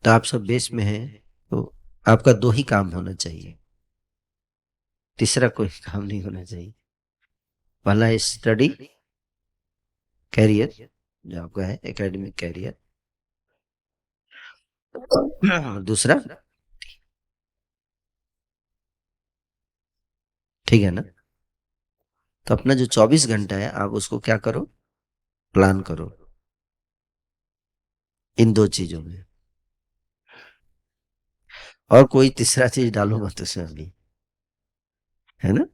तो आप सब बेस में हैं, तो आपका 2 ही काम होना चाहिए, तीसरा कोई काम नहीं होना चाहिए। पहला है स्टडी कैरियर, जो आपका है एकेडमिक कैरियर, दूसरा, ठीक है ना? तो अपना जो 24 घंटा है, आप उसको क्या करो, प्लान करो इन 2 चीजों में, और कोई तीसरा चीज डालो मत उसमें अभी, है ना?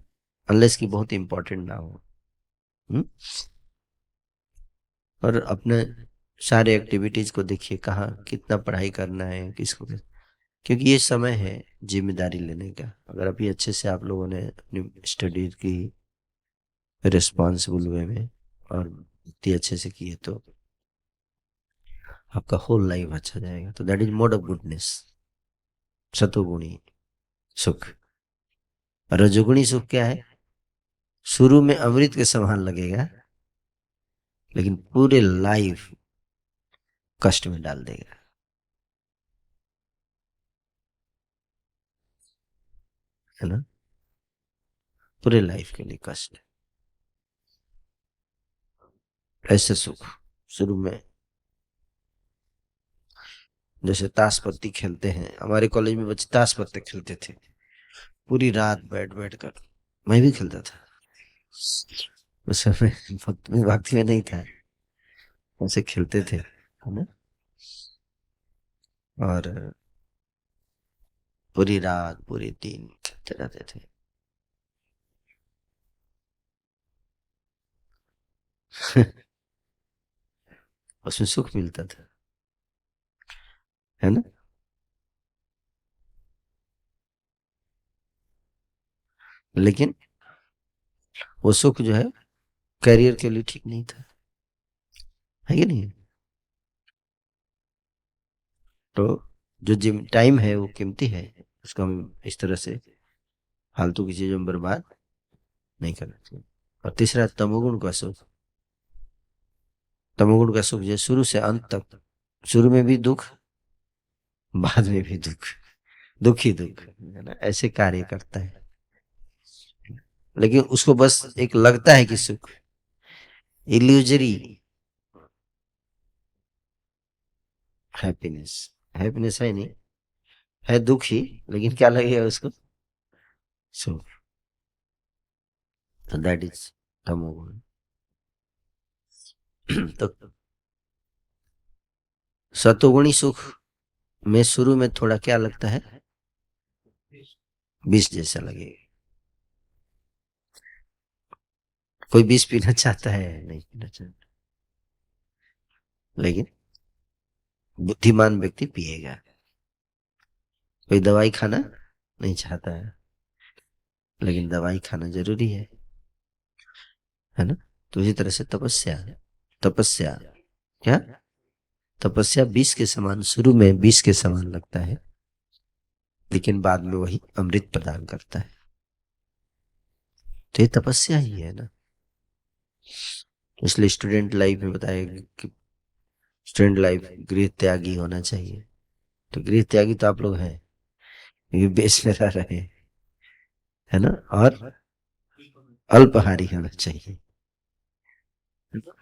अनलेस की बहुत इंपॉर्टेंट ना हो। हम्म? और अपने सारे एक्टिविटीज को देखिए, कहाँ कितना पढ़ाई करना है, किसको क्योंकि ये समय है जिम्मेदारी लेने का। अगर अभी अच्छे से आप लोगों ने अपनी स्टडी की रिस्पॉन्सिबल वे में और इतनी अच्छे से की है, तो आपका होल लाइफ अच्छा जाएगा। तो that is mode of goodness, सतोगुणी सुख। रजोगुणी सुख क्या है? शुरू में अमृत के समान लगेगा, लेकिन पूरे लाइफ कष्ट में डाल देगा, है ना? पूरे लाइफ के लिए कष्ट। ऐसे सुख शुरू में जैसे ताश पत्ती खेलते हैं, हमारे कॉलेज में बच्चे ताश पत्ते खेलते थे पूरी रात बैठ बैठ कर। मैं भी खेलता था उस समय, भक्ति में नहीं था, ऐसे खेलते थे, है ना। और पूरी रात पूरे दिन खेलते रहते थे। उसमें सुख मिलता था, है ना। लेकिन वो सुख जो है करियर के लिए ठीक नहीं था, है कि नहीं। तो जो जिम टाइम है वो कीमती है, उसको हम इस तरह से फालतू की चीजों में बर्बाद नहीं करना चाहिए। और तीसरा तमोगुण का सुख। तमोगुण का सुख जो शुरू से अंत तक, शुरू में भी दुख, बाद में भी दुख, दुख ही दुख, है ना, ऐसे कार्य करता है। लेकिन उसको बस एक लगता है कि सुख, इल्यूजरी हैप्पीनेस। हैप्पीनेस है नहीं, है दुख ही, लेकिन क्या लगेगा उसको, सुख। तो दैट इज तमोगुण। तो सतोगुणी सुख में शुरू में थोड़ा क्या लगता है, विष जैसा लगेगा। कोई विष पीना चाहता है, नहीं पीना चाहता, लेकिन बुद्धिमान व्यक्ति पिएगा। कोई दवाई खाना नहीं चाहता है, लेकिन दवाई खाना जरूरी है ना। तो इसी तरह से तपस्या, तपस्या क्या, तपस्या विष के समान, शुरू में विष के समान लगता है, लेकिन बाद में वही अमृत प्रदान करता है। तो ये तपस्या ही है ना। इसलिए स्टूडेंट लाइफ में बताया कि स्टूडेंट लाइफ गृह त्यागी होना चाहिए। तो गृह त्यागी तो आप लोग हैं, ये बेस में रह रहे हैं, है ना। और अल्पाहारी होना चाहिए,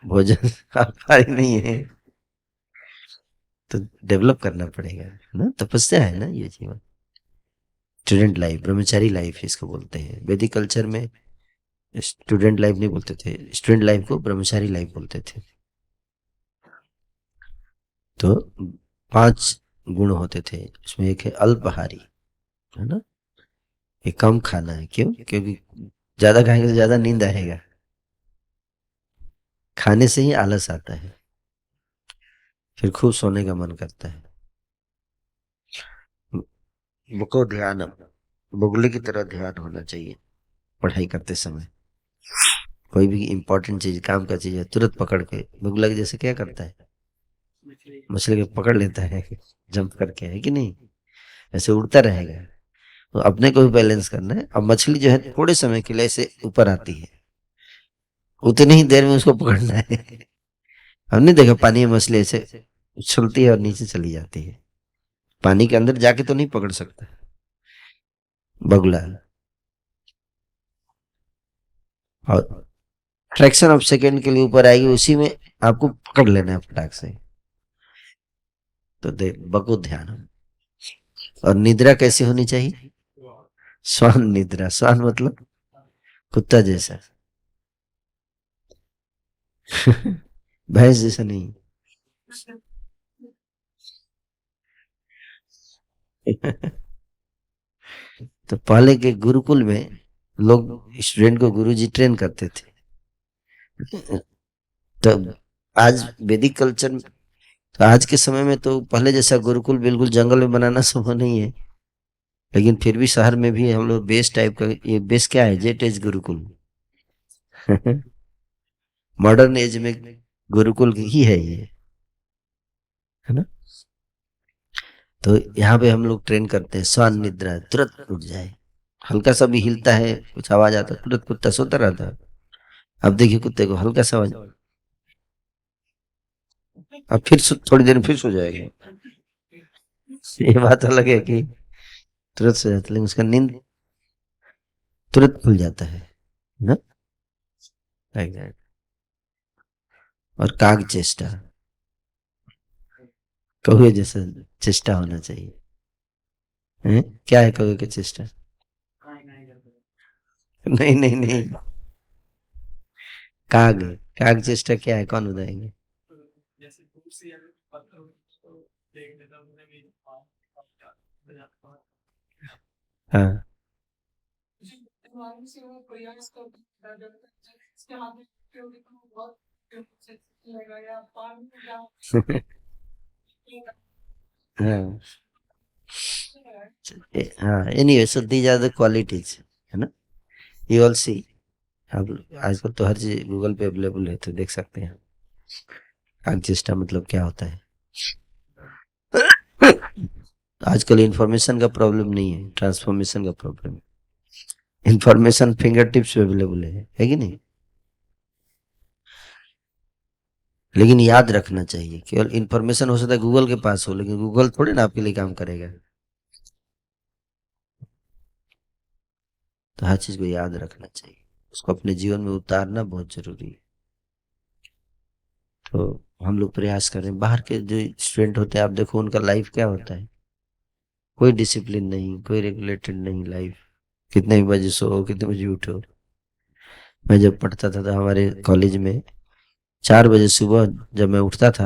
भोजन अल्पाहारी नहीं है, तो डेवलप करना पड़ेगा, है ना। तपस्या है ना ये जीवन। स्टूडेंट लाइफ, ब्रह्मचारी लाइफ इसको बोलते हैं। वैदिक कल्चर में स्टूडेंट लाइफ नहीं बोलते थे, स्टूडेंट लाइफ को ब्रह्मचारी लाइफ बोलते थे। तो 5 गुण होते थे, उसमें एक है अल्पाहारी, है ना। ये कम खाना है, क्यों, क्योंकि ज्यादा खाएंगे तो ज्यादा नींद आएगा, खाने से ही आलस आता है, फिर खूब सोने का मन करता है। मुको ध्यान, बुगले की तरह ध्यान होना चाहिए पढ़ाई करते समय। कोई भी इंपॉर्टेंट चीज, काम का चीज है, तुरंत पकड़ के, बुगला के जैसे क्या करता है, मछली के पकड़ लेता है जंप करके, है कि नहीं, ऐसे उड़ता रहेगा। तो अपने को भी बैलेंस करना है। अब मछली जो है थोड़े समय के लिए ऐसे ऊपर आती है, उतनी ही देर में उसको पकड़ना है। हमने देखा पानी में मछली ऐसे उछलती है और नीचे चली जाती है, पानी के अंदर जाके तो नहीं पकड़ सकता बगुला। और फ्रैक्शन ऑफ सेकेंड के लिए ऊपर आएगी, उसी में आपको पकड़ लेना है फटाक से। तो देख बको ध्यान। और निद्रा कैसी होनी चाहिए, श्वान निद्रा। श्वान मतलब कुत्ता जैसा, भैंस जैसा नहीं। तो पहले के गुरुकुल में लोग स्टूडेंट को गुरुजी ट्रेन करते थे। तो आज वैदिक कल्चर, तो आज के समय में तो पहले जैसा गुरुकुल बिल्कुल जंगल में बनाना संभव नहीं है, लेकिन फिर भी शहर में भी हम लोग बेस टाइप का, ये बेस क्या है, jet age gurukul. Modern age में गुरुकुल ही है ये, है ना। तो यहाँ पे हम लोग ट्रेन करते हैं, स्वान निद्रा, तुरंत उठ जाए, हल्का सा भी हिलता है, कुछ आवाज आता है, तुरंत कुत्ता सोता रहता है। अब देखिए कुत्ते को हल्का सा आवाज, अब फिर थोड़ी देर में फिर सो जाएगा। ये बात अलग है कि तुरंत सो जाता है, लेकिन उसका नींद तुरंत खुल जाता है ना। Exactly. और काग चेष्टा, कौवे जैसा चेष्टा होना चाहिए। हैं? क्या है कौवे का चेष्टा? नहीं नहीं नहीं, काग। काग चेष्टा क्या है, कौन बताएंगे? हाँ। हाँ। हाँ, anyway, so these are the qualities, है ना? You all see. आप आजकल तो हर चीज गूगल पे अवेलेबल है, तो देख सकते हैं काग चेष्टा मतलब क्या होता है। आजकल इंफॉर्मेशन का प्रॉब्लम नहीं है, ट्रांसफॉर्मेशन का प्रॉब्लम है। इंफॉर्मेशन फिंगर टिप्स पे अवेलेबल है कि नहीं? लेकिन याद रखना चाहिए, केवल इंफॉर्मेशन हो सकता है गूगल के पास हो, लेकिन गूगल थोड़ी ना आपके लिए काम करेगा। तो हर चीज को याद रखना चाहिए, उसको अपने जीवन में उतारना बहुत जरूरी है। तो हम लोग प्रयास करें। बाहर के जो स्टूडेंट होते हैं, आप देखो उनका लाइफ क्या होता है। कोई डिसिप्लिन नहीं, कोई रेगुलेटेड नहीं लाइफ। कितने भी बजे सो, कितने बजे उठो। मैं जब पढ़ता था तो हमारे कॉलेज में 4 बजे सुबह जब मैं उठता था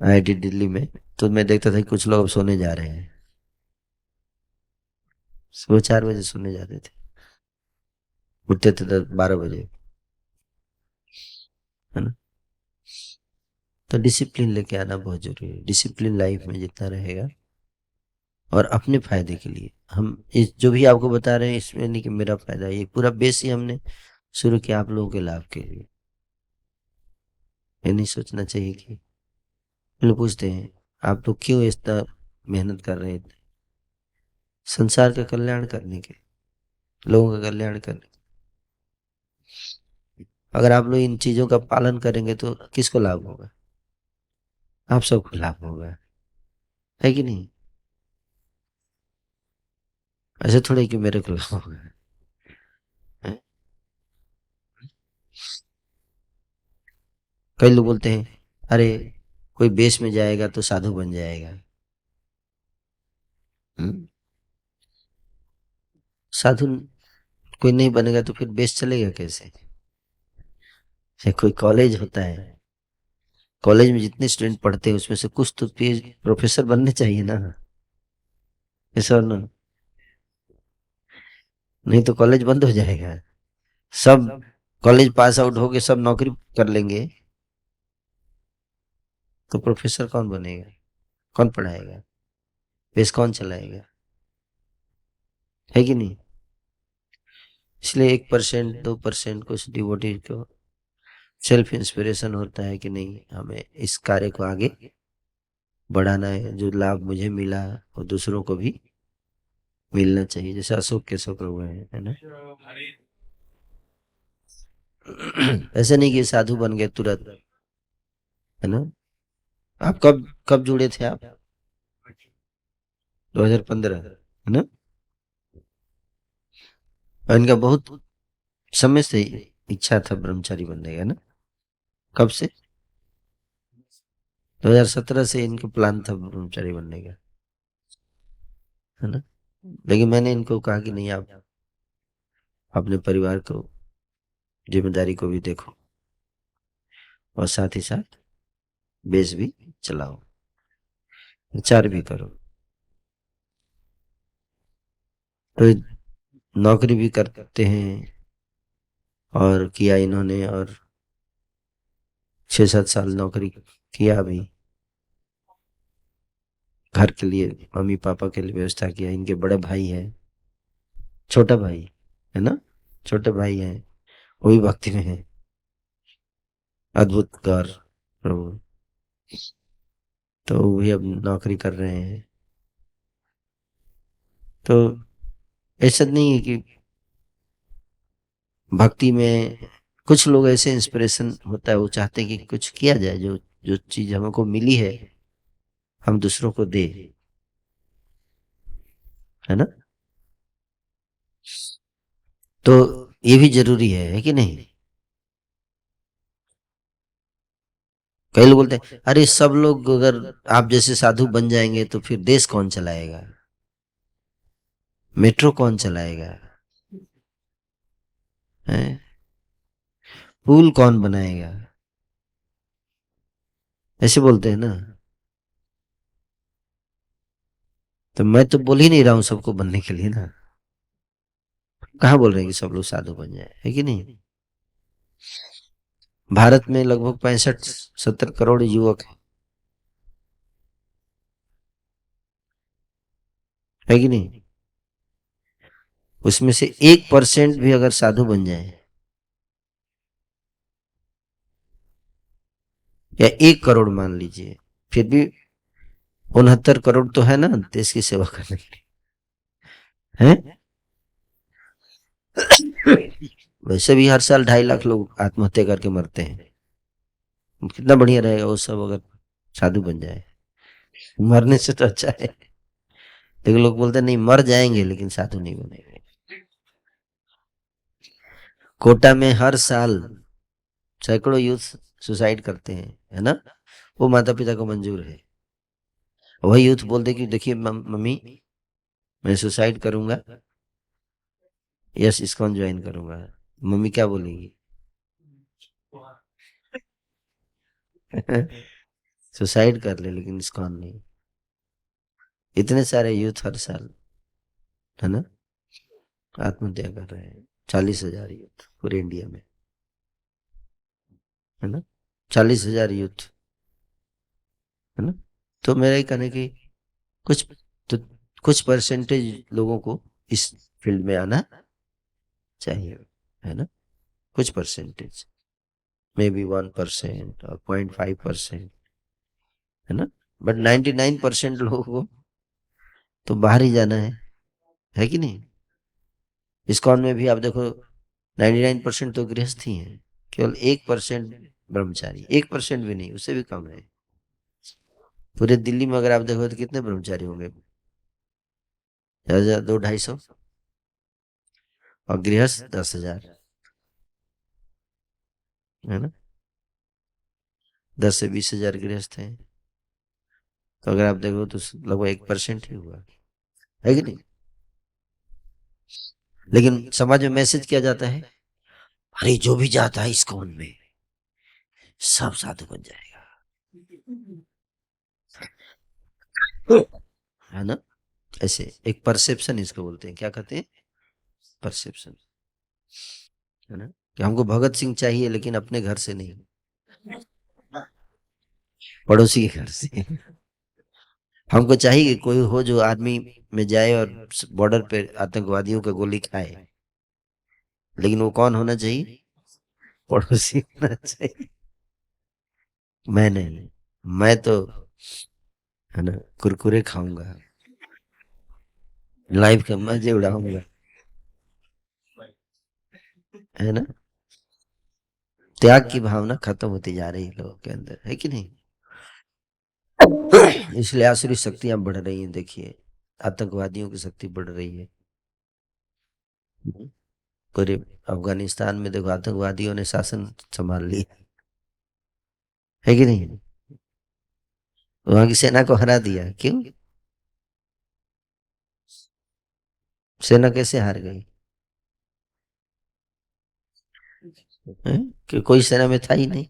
आईआईटी दिल्ली में, तो मैं देखता था कि कुछ लोग अब सोने जा रहे हैं। सुबह 4 बजे सोने जाते थे, उठते थे 12 बजे, है ना? तो डिसिप्लिन लेके आना बहुत जरूरी है। डिसिप्लिन लाइफ में जितना रहेगा, और अपने फायदे के लिए। हम इस जो भी आपको बता रहे हैं इसमें नहीं कि मेरा फायदा है, ये पूरा बेस ही हमने शुरू किया आप लोगों के लाभ के लिए। ये नहीं सोचना चाहिए कि लोग पूछते हैं आप लोग क्यों इतना मेहनत कर रहे हैं, संसार का कल्याण करने के, लोगों का कल्याण करने के। अगर आप लोग इन चीजों का पालन करेंगे तो किसको लाभ होगा? आप सबको लाभ होगा, है कि नहीं? ऐसे थोड़े कि मेरे को लाभ होगा, है? कई लोग बोलते हैं अरे कोई बेस में जाएगा तो साधु बन जाएगा। हम्म? साधु कोई नहीं बनेगा तो फिर बेस चलेगा कैसे? या कोई कॉलेज होता है, कॉलेज में जितने स्टूडेंट पढ़ते हैं उसमें से कुछ तो पीएच प्रोफेसर बनने चाहिए ना। ऐसा और ना, नहीं तो कॉलेज बंद हो जाएगा। सब कॉलेज पास आउट होके सब नौकरी कर लेंगे, तो प्रोफेसर कौन बनेगा? कौन पढ़ाएगा? बेस कौन चलाएगा? है कि नहीं? इसलिए 1%, 2% कुछ डिवोटी को सेल्फ इंस्पिरेशन होता है कि नहीं, हमें इस कार्य को आगे बढ़ाना है। जो लाभ मुझे मिला वो दूसरों को भी मिलना चाहिए, जैसे अशोक केशव हुए हैं, है ना? ऐसे नहीं कि साधु बन गए तुरंत, है ना? आप कब कब जुड़े थे आप? 2015, है ना? और इनका बहुत समय से इच्छा था ब्रह्मचारी बनने का, है ना? कब से? 2017 से इनका प्लान था ब्रह्मचारी बनने का, है ना? लेकिन मैंने इनको कहा कि नहीं, आप अपने परिवार को, जिम्मेदारी को भी देखो, और साथ ही साथ बेस भी चलाओ, प्रचार भी करो। तो नौकरी भी करते हैं, और किया इन्होंने, और 6-7 साल नौकरी किया भी, घर के लिए, मम्मी पापा के लिए व्यवस्था किया। इनके बड़े भाई है, छोटा भाई, है ना? छोटे भाई हैं, वो भी भक्ति में है, अद्भुत गौर प्रभु। तो वो भी अब नौकरी कर रहे हैं। तो ऐसा नहीं है कि भक्ति में कुछ लोग ऐसे इंस्पिरेशन होता है, वो चाहते हैं कि कुछ किया जाए, जो जो चीज हमको मिली है हम दूसरों को दे, है ना? तो ये भी जरूरी है कि नहीं? कई लोग बोलते हैं अरे सब लोग अगर आप जैसे साधु बन जाएंगे तो फिर देश कौन चलाएगा, मेट्रो कौन चलाएगा, हैं? पुल कौन बनाएगा, ऐसे बोलते हैं ना। तो मैं तो बोल ही नहीं रहा हूं सबको बनने के लिए ना, कहाँ बोल रहे हैं कि सब लोग साधु बन जाए, है कि नहीं। भारत में लगभग 65-70 करोड़ युवक है कि नहीं। उसमें से 1% भी अगर साधु बन जाए, या 1 करोड़ मान लीजिए, फिर भी 69 करोड़ तो है ना देश की सेवा करने के लिए, हैं। वैसे भी हर साल 2.5 लाख लोग आत्महत्या करके मरते हैं। कितना बढ़िया रहेगा वो सब अगर साधु बन जाए, मरने से तो अच्छा है। लेकिन लोग बोलते हैं नहीं मर जाएंगे लेकिन साधु नहीं बनेंगे। कोटा में हर साल सैकड़ों यूथ सुसाइड करते हैं, है ना। वो माता पिता को मंजूर है। वही यूथ बोलते कि देखिए मम्मी मैं सुसाइड करूंगा, यस इस्कॉन ज्वाइन करूंगा। मम्मी क्या बोलेगी? सुसाइड कर ले लेकिन इस्कॉन नहीं। इतने सारे यूथ हर साल, है ना, आत्महत्या कर रहे हैं। 40,000 यूथ पूरे इंडिया में, है ना, 40,000 यूथ, है ना। तो मेरा ही कहना है कि कुछ तो कुछ परसेंटेज लोगों को इस फील्ड में आना चाहिए, है ना। कुछ परसेंटेज, मे बी 1% और 0.5%, है ना। बट 99% लोगों को तो बाहर ही जाना है कि नहीं। इस्कॉन में भी आप देखो 99% तो गृहस्थ ही हैं, केवल 1% ब्रह्मचारी, 1% भी नहीं, उससे भी कम है। पूरे दिल्ली में अगर आप देखो तो कितने ब्रह्मचारी होंगे? 1,000, 200-250, और गृहस्थ 10,000, है ना। 10 से 20 हजार गृहस्थ हैं, तो अगर आप देखो तो लगभग 1% ही हुआ, है कि नहीं। लेकिन समाज में मैसेज किया जाता है अरे जो भी जाता है इस्कॉन में सब साधु बन जाएगा, है ना। ऐसे एक परसेप्शन इसको बोलते हैं, क्या कहते हैं, परसेप्शन, है ना। कि हमको भगत सिंह चाहिए लेकिन अपने घर से नहीं, पड़ोसी के घर से। हमको चाहिए कि कोई हो जो आर्मी में जाए और बॉर्डर पे आतंकवादियों का गोली खाए, लेकिन वो कौन होना चाहिए, पड़ोसी होना चाहिए। मैं नहीं, मैं तो, है ना, कुरकुरे खाऊंगा, लाइफ के मजे उड़ाऊंगा, है ना। त्याग की भावना खत्म होती जा रही है लोगों के अंदर, है कि नहीं। इसलिए आसुरी शक्तियां बढ़ रही हैं, देखिए आतंकवादियों की शक्ति बढ़ रही है। पूरे अफगानिस्तान में देखो आतंकवादियों ने शासन संभाल लिया, है कि नहीं। वहां की सेना को हरा दिया, क्यों? सेना कैसे हार गई? हैं? कि कोई सेना में था ही नहीं,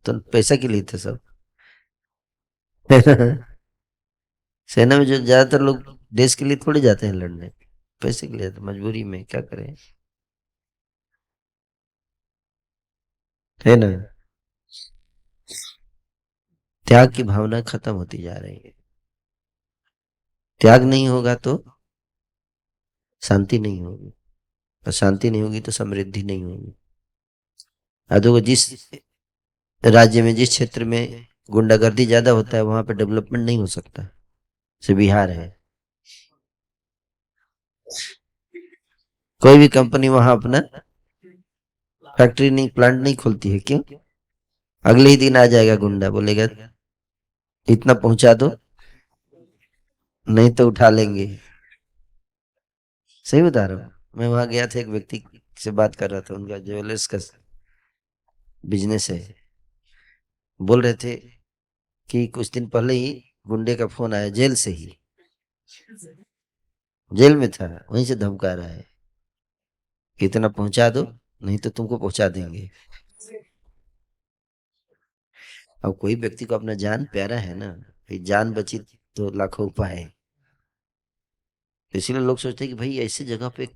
तो पैसा के लिए थे सब। सेना में जो ज्यादातर लोग देश के लिए थोड़ी जाते हैं लड़ने, पैसे के लिए, तो मजबूरी में क्या करें, है ना। त्याग की भावना खत्म होती जा रही है। त्याग नहीं होगा तो शांति नहीं होगी, और शांति नहीं होगी तो समृद्धि नहीं होगी। अब देखो जिस राज्य में, जिस क्षेत्र में गुंडागर्दी ज्यादा होता है वहां पे डेवलपमेंट नहीं हो सकता। जैसे बिहार है, कोई भी कंपनी वहां अपना फैक्ट्री नहीं, प्लांट नहीं खोलती है, क्यों? अगले ही दिन आ जाएगा गुंडा, बोलेगा इतना पहुंचा दो नहीं तो उठा लेंगे। सही बता रहा हूँ। मैं वहां गया था, एक व्यक्ति से बात कर रहा था, उनका ज्वेलर्स का बिजनेस है। बोल रहे थे कि कुछ दिन पहले ही गुंडे का फोन आया, जेल से ही, जेल में था, वहीं से धमका रहा है कि इतना पहुंचा दो नहीं तो तुमको पहुंचा देंगे। अब कोई व्यक्ति को अपना जान प्यारा है ना, भाई जान बची तो लाखों उपाय है। तो इसीलिए लोग सोचते हैं कि भाई ऐसी जगह पे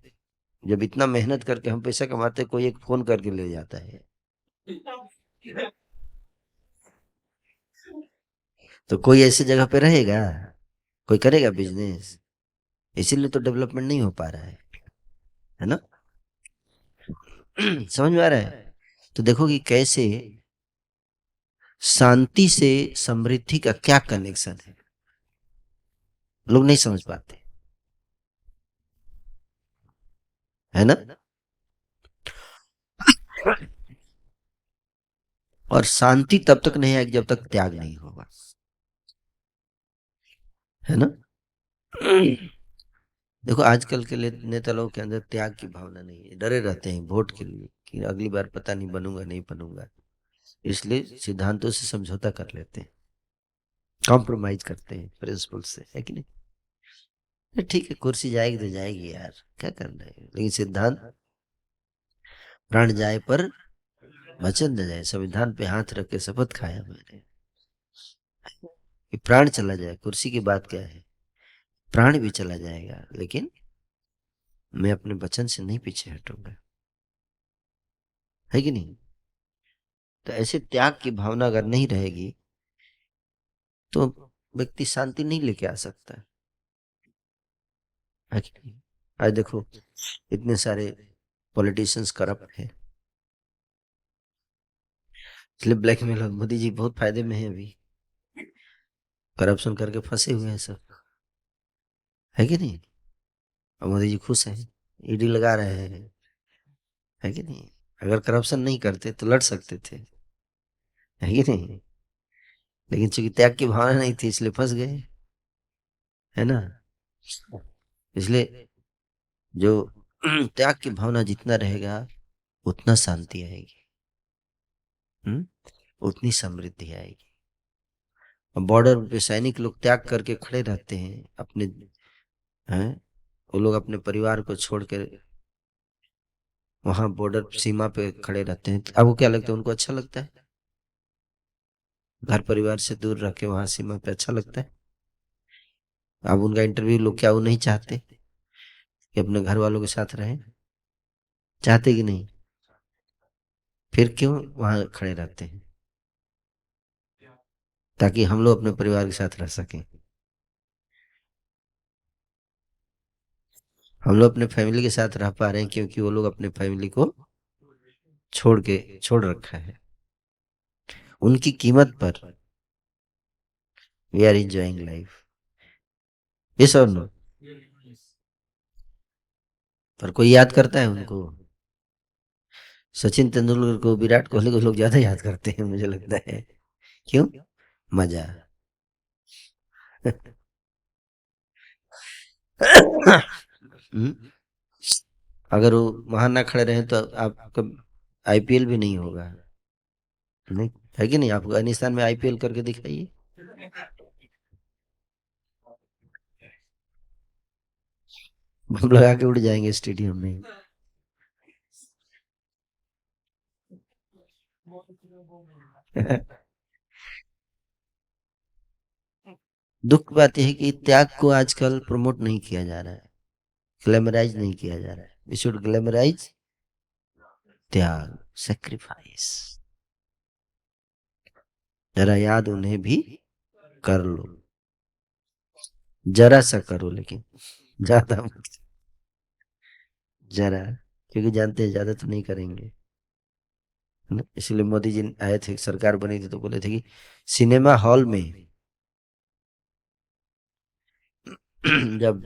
जब इतना मेहनत करके हम पैसा कमाते हैं, कोई एक फोन करके ले जाता है, तो कोई ऐसी जगह पे रहेगा, कोई करेगा बिजनेस? इसीलिए तो डेवलपमेंट नहीं हो पा रहा है ना। समझ में आ रहा है? तो देखो कि कैसे शांति से समृद्धि का क्या कनेक्शन है, लोग नहीं समझ पाते, है ना। और शांति तब तक नहीं आएगी जब तक त्याग नहीं होगा, है ना। देखो आजकल के नेता लोगों के अंदर त्याग की भावना नहीं है, डरे रहते हैं वोट के लिए कि अगली बार पता नहीं बनूंगा नहीं बनूंगा, इसलिए सिद्धांतों से समझौता कर लेते हैं, कॉम्प्रोमाइज करते हैं प्रिंसिपल से, है कि नहीं। ठीक है, कुर्सी जाएगी तो जाएगी यार, क्या करना है, लेकिन सिद्धांत, प्राण जाए पर वचन न जाए, संविधान पे हाथ रख के शपथ खाया मैंने कि प्राण चला जाए, कुर्सी की बात क्या है, प्राण भी चला जाएगा लेकिन मैं अपने वचन से नहीं पीछे हटूंगा, है कि नहीं। तो ऐसे त्याग की भावना अगर नहीं रहेगी तो व्यक्ति शांति नहीं लेके आ सकता, है कि नहीं। आज देखो इतने सारे पॉलिटिशियंस करप्ट हैं, इसलिए ब्लैकमेल, मोदी जी बहुत फायदे में है अभी, करप्शन करके फंसे हुए हैं सब, है कि नहीं। और मोदी जी खुश हैं, ईडी लगा रहे हैं, है कि नहीं। अगर करप्शन नहीं करते तो लड़ सकते थे, है कि नहीं, लेकिन चूंकि त्याग की भावना नहीं थी इसलिए फंस गए, है ना। इसलिए जो त्याग की भावना जितना रहेगा उतना शांति आएगी, हम्म, उतनी समृद्धि आएगी। और बॉर्डर पे सैनिक लोग त्याग करके खड़े रहते हैं अपने, हैं, वो लोग अपने परिवार को छोड़ के वहां बॉर्डर सीमा पे खड़े रहते हैं, आपको क्या लगता है, उनको अच्छा लगता है? घर परिवार से दूर रह के वहां सीमा पे अच्छा लगता है? अब उनका इंटरव्यू लोग, क्या वो नहीं चाहते कि अपने घर वालों के साथ रहें? चाहते कि नहीं? फिर क्यों वहां खड़े रहते हैं? ताकि हम लोग अपने परिवार के साथ रह सकें, हम लोग अपने फैमिली के साथ रह पा रहे हैं क्योंकि वो लोग अपने फैमिली को छोड़ रखा है, उनकी कीमत पर we are enjoying life, yes और नो। पर कोई याद करता है उनको? सचिन तेंदुलकर को, विराट कोहली को लोग ज्यादा याद करते हैं मुझे लगता है, क्यों? मजा। हम्म, अगर वो वहां ना खड़े रहे तो आपका आईपीएल भी नहीं होगा, नहीं, है कि नहीं। अफगानिस्तान में आईपीएल करके दिखाइए, बम लगा के उड़ जाएंगे स्टेडियम में। दुख की बात यह है कि त्याग को आजकल प्रमोट नहीं किया जा रहा है, ग्लैमराइज नहीं किया जा रहा है। वी शुड ग्लैमराइज त्याग, सेक्रीफाइस, जरा याद उन्हें भी कर लो, जरा सा करो लेकिन ज्यादा मत, जरा, क्योंकि जानते हैं ज्यादा तो नहीं करेंगे, है ना। इसलिए मोदी जी आए थे, सरकार बनी थी तो बोले थे कि सिनेमा हॉल में जब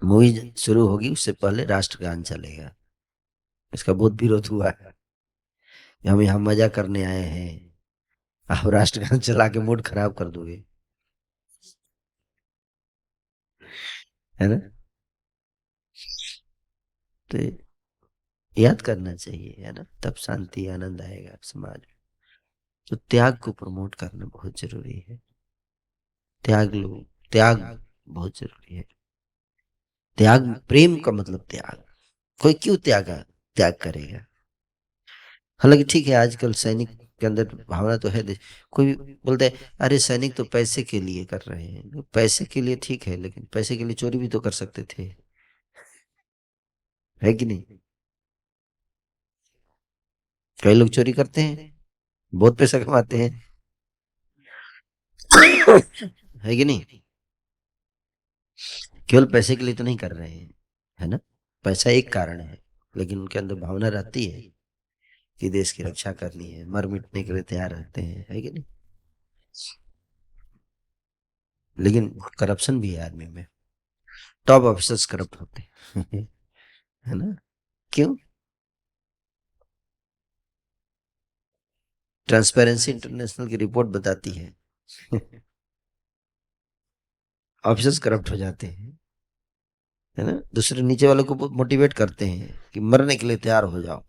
मूवी शुरू होगी उससे पहले राष्ट्रगान चलेगा। इसका बहुत विरोध हुआ है, हम यहाँ मजा करने आए हैं, आप राष्ट्रगान चला के मूड खराब कर दोगे, है ना। तो याद करना चाहिए, है ना, तब शांति आनंद आएगा समाज में। तो त्याग को प्रमोट करना बहुत जरूरी है। त्याग लो, त्याग बहुत जरूरी है। त्याग, प्रेम का मतलब त्याग। कोई क्यों त्याग करेगा? हालांकि ठीक है, आजकल सैनिक के अंदर भावना तो है। कोई बोलता है अरे सैनिक तो पैसे के लिए कर रहे हैं। पैसे के लिए ठीक है, लेकिन पैसे के लिए चोरी भी तो कर सकते थे, है कि नहीं? कई लोग चोरी करते हैं, बहुत पैसा कमाते हैं, है कि नहीं? केवल पैसे के लिए तो नहीं कर रहे हैं, है ना? पैसा एक कारण है, लेकिन उनके अंदर भावना रहती है कि देश की रक्षा करनी है, मर मिटने के लिए तैयार रहते हैं, है कि नहीं? लेकिन करप्शन भी है आदमी में। टॉप ऑफिसर्स करप्ट होते हैं है ना? क्यों? ट्रांसपेरेंसी इंटरनेशनल की रिपोर्ट बताती है ऑफिसर्स करप्ट हो जाते हैं, है ना? दूसरे नीचे वालों को मोटिवेट करते हैं कि मरने के लिए तैयार हो जाओ,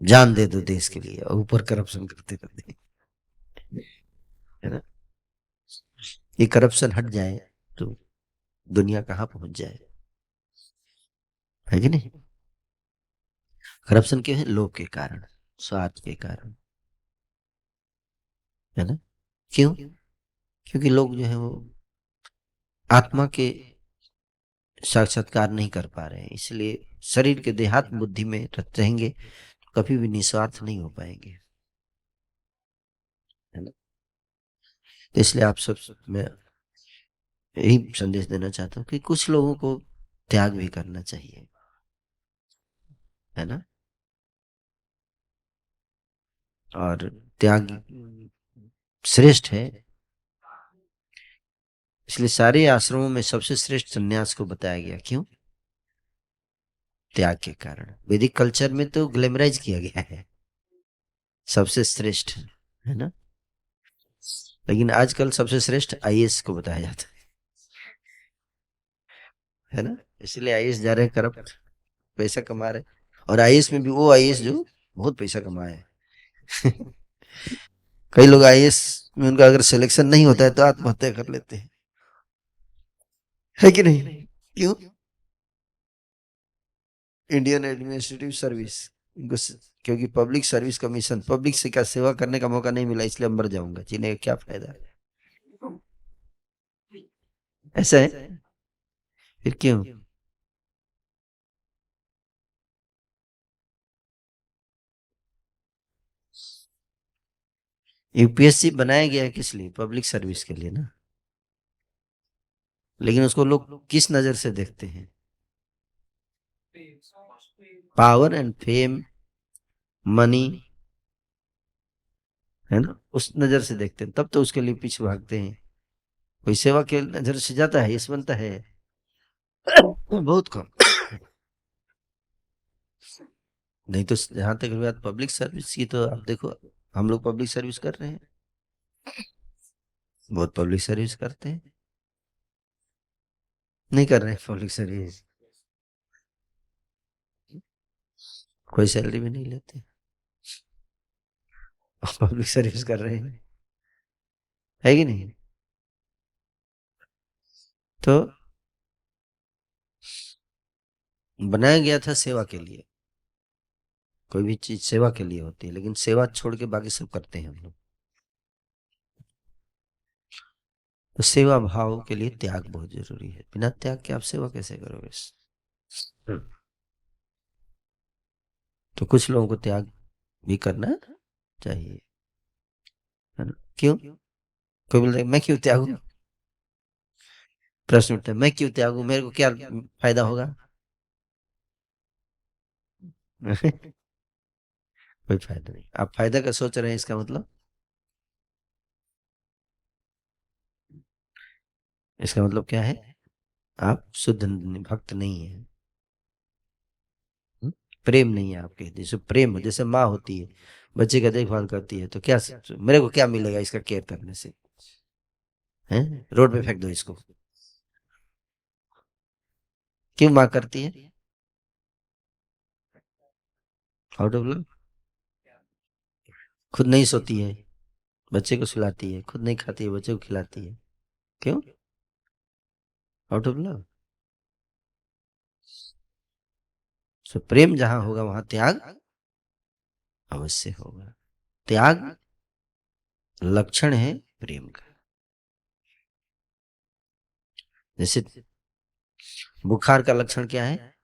जान दे दो देश के लिए, और ऊपर करप्शन करते रहते हैं, है ना? ये करप्शन हट जाए तो दुनिया कहाँ पहुंच जाए, है कि नहीं? करप्शन क्यों है? लोभ के कारण, स्वार्थ के कारण, है ना? क्यों? क्योंकि लोग जो है वो आत्मा के साक्षात्कार नहीं कर पा रहे हैं, इसलिए शरीर के देहात्म बुद्धि में रहेंगे तो कभी भी निस्वार्थ नहीं हो पाएंगे, है ना? तो इसलिए आप सब, मैं यही संदेश देना चाहता हूँ कि कुछ लोगों को त्याग भी करना चाहिए, है ना? और त्याग श्रेष्ठ है, इसलिए सारे आश्रमों में सबसे श्रेष्ठ संन्यास को बताया गया। क्यों? त्याग के कारण। वैदिक कल्चर में तो ग्लैमराइज किया गया है सबसे श्रेष्ठ, है ना? लेकिन आजकल सबसे श्रेष्ठ आईएएस को बताया जाता है ना? इसलिए आईएएस जा रहे हैं करप्ट, पैसा कमा रहे हैं। और आईएएस में भी वो आईएएस जो बहुत पैसा कमाए है कई लोग आईएएस में उनका अगर सिलेक्शन नहीं होता है तो आत्महत्या कर लेते हैं, है कि नहीं? क्यों? इंडियन एडमिनिस्ट्रेटिव सर्विस, इनको क्योंकि पब्लिक सर्विस कमीशन, पब्लिक से का सेवा करने का मौका नहीं मिला, इसलिए मर जाऊंगा, जीने का क्या फायदा है? ऐसा है। फिर क्यों? यूपीएससी बनाया गया है किस लिए? पब्लिक सर्विस के लिए ना। लेकिन उसको लोग किस नजर से देखते हैं? पावर एंड फेम, मनी, है ना? उस नजर से देखते हैं, तब तो उसके लिए पीछे भागते हैं। कोई सेवा के नजर से जाता है, यश बनता है बहुत कम। नहीं तो जहां तक बात पब्लिक सर्विस की, तो आप देखो, हम लोग पब्लिक सर्विस कर रहे हैं, बहुत पब्लिक सर्विस करते हैं। नहीं कर रहे हैं पब्लिक सर्विस, कोई सैलरी भी नहीं लेते, पब्लिक सर्विस कर रहे हैं, है कि नहीं? तो बनाया गया था सेवा के लिए, कोई भी चीज सेवा के लिए होती है, लेकिन सेवा छोड़ के बाकी सब करते हैं हम लोग। तो सेवा भाव के लिए त्याग बहुत जरूरी है, बिना त्याग के आप सेवा कैसे करोगे? हम्म। तो कुछ लोगों को त्याग भी करना चाहिए, है ना? क्यों? कोई बोलता है मैं क्यों त्यागूं, प्रश्न उठता है मैं क्यों त्यागूं, मेरे को क्या फायदा होगा? कोई फायदा नहीं। आप फायदा का सोच रहे हैं, इसका मतलब, इसका मतलब क्या है? आप शुद्ध भक्त नहीं है। हम्म? प्रेम नहीं है आपके। जैसे प्रेम, जैसे माँ होती है, बच्चे का देखभाल करती है, तो क्या मेरे को क्या मिलेगा इसका केयर करने से? हैं? रोड पे फेंक दो इसको। क्यों माँ करती है? Out of love. खुद नहीं सोती है, बच्चे को सुलाती है, खुद नहीं खाती है, बच्चे को खिलाती है। क्यों? Out of love. सो प्रेम जहां होगा वहां त्याग अवश्य होगा। त्याग लक्षण है प्रेम का। जैसे बुखार का लक्षण क्या है?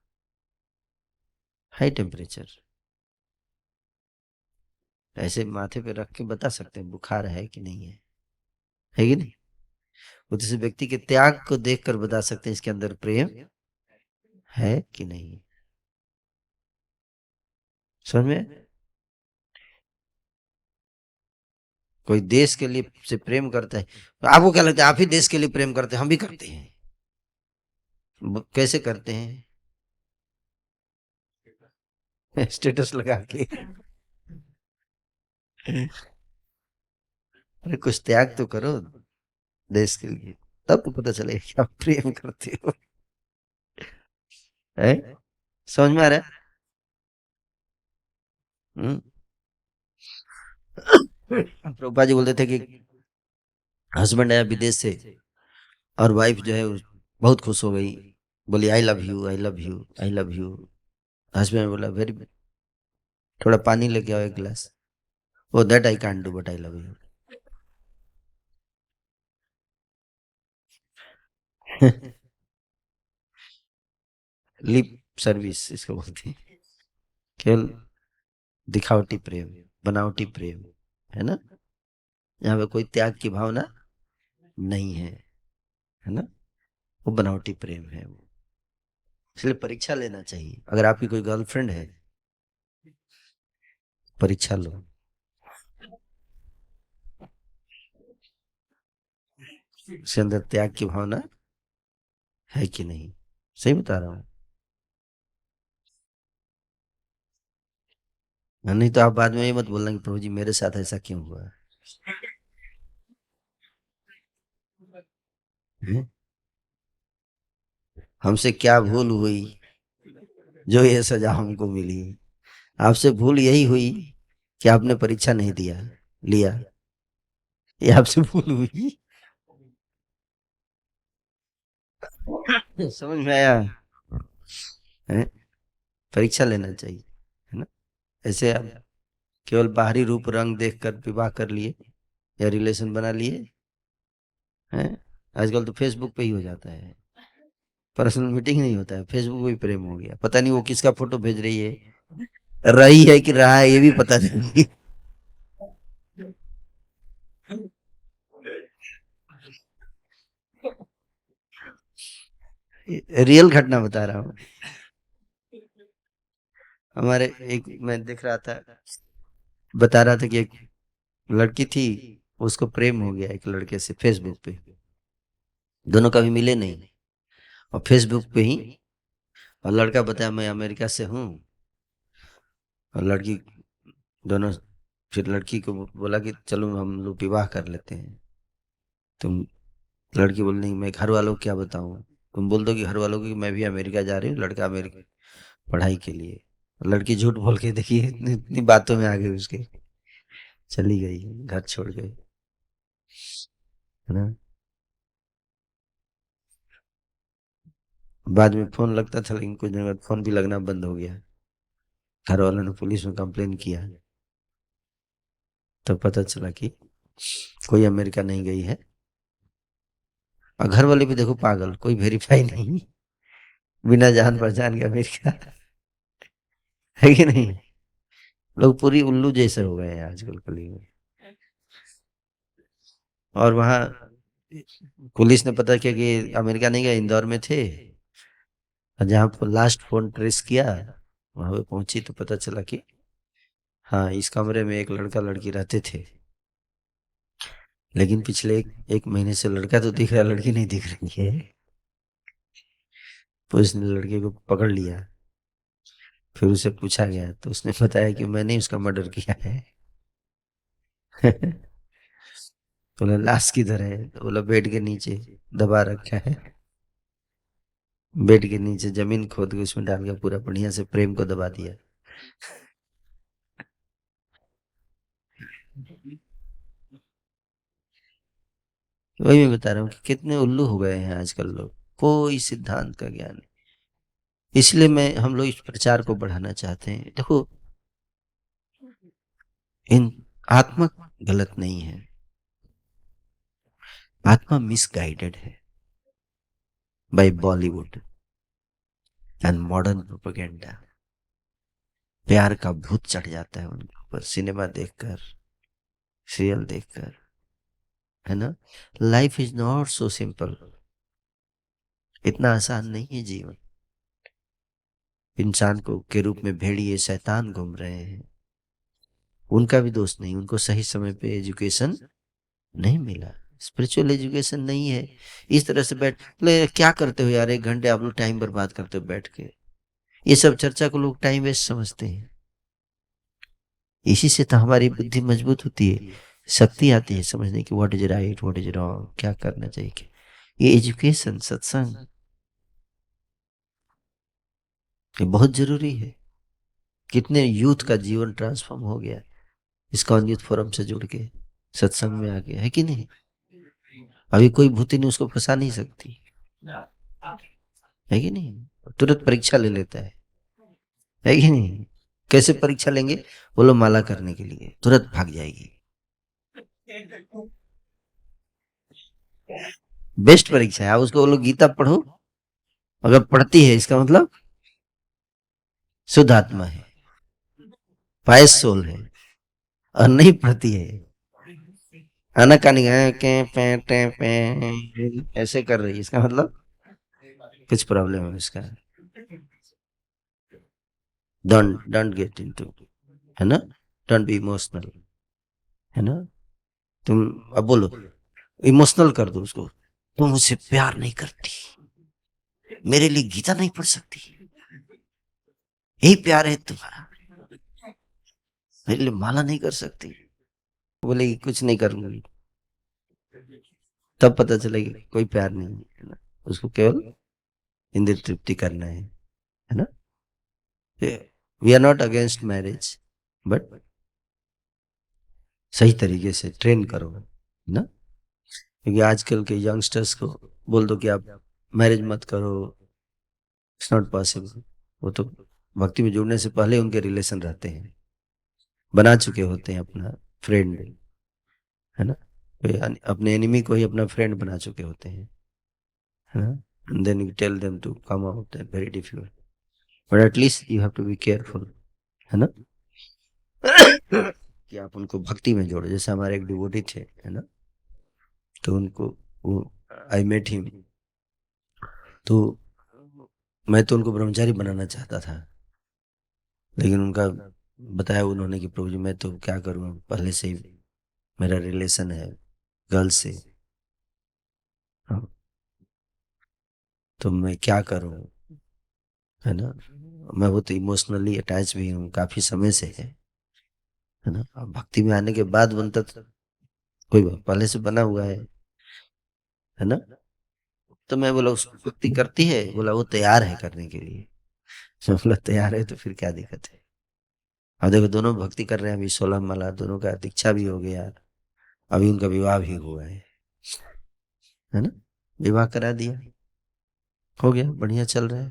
High temperature. ऐसे माथे पे रख के बता सकते हैं बुखार है कि नहीं है कि नहीं? वो किसी व्यक्ति के त्याग को देखकर बता सकते हैं इसके अंदर प्रेम है कि नहीं। समझ में? कोई देश के लिए से प्रेम करता है, तो आपको क्या लगता है आप ही देश के लिए प्रेम करते हैं? हम भी करते हैं। कैसे करते हैं? स्टेटस लगा के। अरे कुछ त्याग तो करो देश के लिए, तब तो पता चलेगा कि आप प्रेम करते हो। है? समझ में आ रहा है? हम्म। प्रभुपा जी बोलते थे कि हस्बैंड आया विदेश से और वाइफ जो है बहुत खुश हो गई, बोली I love you, I love you, I love you. Husband बोला वेरी, थोड़ा पानी लेके आओ एक गिलास। Oh that I can't do but I love you. Lip service इसको बोलते हैं। केवल दिखावटी प्रेम, बनावटी प्रेम, है ना? यहाँ पे कोई त्याग की भावना नहीं है ना? वो बनावटी प्रेम है वो। इसलिए परीक्षा लेना चाहिए। अगर आपकी कोई गर्लफ्रेंड है, परीक्षा लो, उसके अंदर त्याग की भावना है कि नहीं। सही बता रहा हूँ। नहीं तो आप बाद में ये मत बोलना कि प्रभु जी मेरे साथ ऐसा क्यों हुआ है? हमसे क्या भूल हुई जो ये सजा हमको मिली? आपसे भूल यही हुई कि आपने परीक्षा नहीं दिया लिया। ये आपसे भूल हुई। समझ में आया? है? परीक्षा लेना चाहिए, है ना? ऐसे आप केवल बाहरी रूप रंग देखकर विवाह कर लिए या रिलेशन बना लिए हैं। आजकल तो फेसबुक पे ही हो जाता है, पर्सनल मीटिंग नहीं होता है, फेसबुक पे ही प्रेम हो गया। पता नहीं वो किसका फोटो भेज रही है, रही है कि रहा है ये भी पता नहीं। रियल घटना बता रहा हूँ। हमारे एक मैं देख रहा था, बता रहा था कि एक लड़की थी, उसको प्रेम हो गया एक लड़के से फेसबुक पे। दोनों कभी मिले नहीं, और फेसबुक पे ही। और लड़का बताया मैं अमेरिका से हूँ, और लड़की दोनों, फिर लड़की को बोला कि चलो हम लोग विवाह कर लेते हैं। तुम, लड़की बोल नहीं मैं घर वालों को क्या बताऊं, तुम बोल दो कि घर वालों को कि मैं भी अमेरिका जा रही हूँ, लड़का अमेरिका पढ़ाई के लिए। लड़की झूठ बोल के देखिए इतनी इतनी बातों में आ गई उसके, चली गई, घर छोड़ गई, है ना? बाद में फोन लगता था, लेकिन कुछ दिन बाद फोन भी लगना बंद हो गया। घर वालों ने पुलिस में कंप्लेन किया, तो पता चला कि कोई अमेरिका नहीं गई है। और घर वाले भी देखो पागल, कोई वेरीफाई नहीं, बिना जान पहचान के अमेरिका। है कि नहीं? लोग पूरी उल्लू जैसे हो गए हैं आजकल कली में। और वहां पुलिस ने पता किया कि अमेरिका नहीं गए, इंदौर में थे। और जहाँ पर लास्ट फोन ट्रेस किया, वहां पे पहुंची तो पता चला कि हाँ इस कमरे में एक लड़का लड़की रहते थे। लेकिन पिछले एक महीने से लड़का तो दिख रहा है, लड़की नहीं दिख रही है। पुलिस ने लड़के को पकड़ लिया, फिर उसे पूछा गया तो उसने बताया कि मैंने उसका मर्डर किया है। बोला लाश किधर है? तो बोला बेड के नीचे दबा रखा है। बेड के नीचे जमीन खोद के उसमें डाल के पूरा बढ़िया से प्रेम को दबा दिया। वही मैं बता रहा हूँ कि कितने उल्लू हो गए हैं आजकल लोग, कोई सिद्धांत का ज्ञान नहीं। इसलिए हम लोग इस प्रचार को बढ़ाना चाहते हैं। देखो, इन आत्मा गलत नहीं है, आत्मा मिसगाइडेड है by Bollywood and modern propaganda. प्यार का भूत चढ़ जाता है उनके ऊपर सिनेमा देखकर, सीरियल देखकर, है ना। Life is not so simple, इतना आसान नहीं है जीवन। इंसान को के रूप में भेड़िए शैतान घूम रहे हैं, उनका भी दोष नहीं, उनको सही समय पे एजुकेशन नहीं मिला, स्पिरिचुअल एजुकेशन नहीं है। इस तरह से बैठ ले, क्या करते हो यार, 1 घंटे आप लोग टाइम बर्बाद करते हो बैठ के, ये सब चर्चा को लोग टाइम वेस्ट समझते हैं। इसी से तो हमारी बुद्धि मजबूत होती है, शक्ति आती है समझने की, what is right what is wrong, क्या करना चाहिए क्या। ये एजुकेशन, सत्संग, ये बहुत जरूरी है। कितने यूथ का जीवन ट्रांसफॉर्म हो गया इस्कॉन यूथ फोरम से जुड़ के, सत्संग में आ गया, है कि नहीं। अभी कोई भूति नहीं उसको फंसा नहीं सकती, है कि नहीं। तुरंत परीक्षा ले लेता है कि नहीं। कैसे परीक्षा लेंगे, बोलो माला करने के लिए, तुरंत भाग जाएगी। बेस्ट परीक्षा है। आप उसको बोलो गीता पढ़ो, अगर पढ़ती है इसका मतलब शुद्ध आत्मा है, पायस सोल है। और नहीं पढ़ती है, आना कानी के पे टे पे ऐसे कर रही है, इसका मतलब कुछ प्रॉब्लम है इसका। डोंट गेट इनटू, है ना, डोंट बी इमोशनल, है ना। तुम अब बोलो, इमोशनल कर दो उसको, तुम मुझसे प्यार नहीं करती, मेरे लिए गीता नहीं पढ़ सकती, यही प्यार है तुम्हारा, मेरे लिए माला नहीं कर सकती, बोलेगी कुछ नहीं करूंगी, तब पता चलेगा कोई प्यार नहीं है ना, उसको केवल इंद्रिय तृप्ति करना है ना। We are not against marriage, but सही तरीके से ट्रेन करो ना। क्योंकि आजकल के यंगस्टर्स को बोल दो कि आप मैरिज मत करो, इट्स नॉट पॉसिबल। वो तो भक्ति में जुड़ने से पहले उनके रिलेशन रहते हैं, बना चुके होते हैं अपना फ्रेंड, है ना। अपने एनिमी को ही अपना फ्रेंड बना चुके होते हैं, है ना। And then you tell them to come out, very difficult, but at least you have to be careful, है ना। कि आप उनको भक्ति में जोड़ो। जैसे हमारे एक डिवोटी थे, है ना, तो उनको वो आई मेट हिम, तो मैं तो उनको ब्रह्मचारी बनाना चाहता था, लेकिन उनका बताया उन्होंने कि प्रभु जी मैं तो क्या करूँ, पहले से ही मेरा रिलेशन है गर्ल से, हाँ, तो मैं क्या करूँ, है ना। मैं वो तो इमोशनली अटैच भी हूँ, काफी समय से है ना। अब भक्ति में आने के बाद बनता था, कोई बात, पहले से बना हुआ है ना। तो मैं बोला उसको भक्ति करती है, बोला वो तैयार है करने के लिए। मैं बोला तैयार है तो फिर क्या दिक्कत है। अब देखो दोनों भक्ति कर रहे हैं, अभी 16 माला, दोनों का दीक्षा भी हो गया, अभी उनका विवाह भी हुआ है ना। विवाह करा दिया, हो गया, बढ़िया चल रहा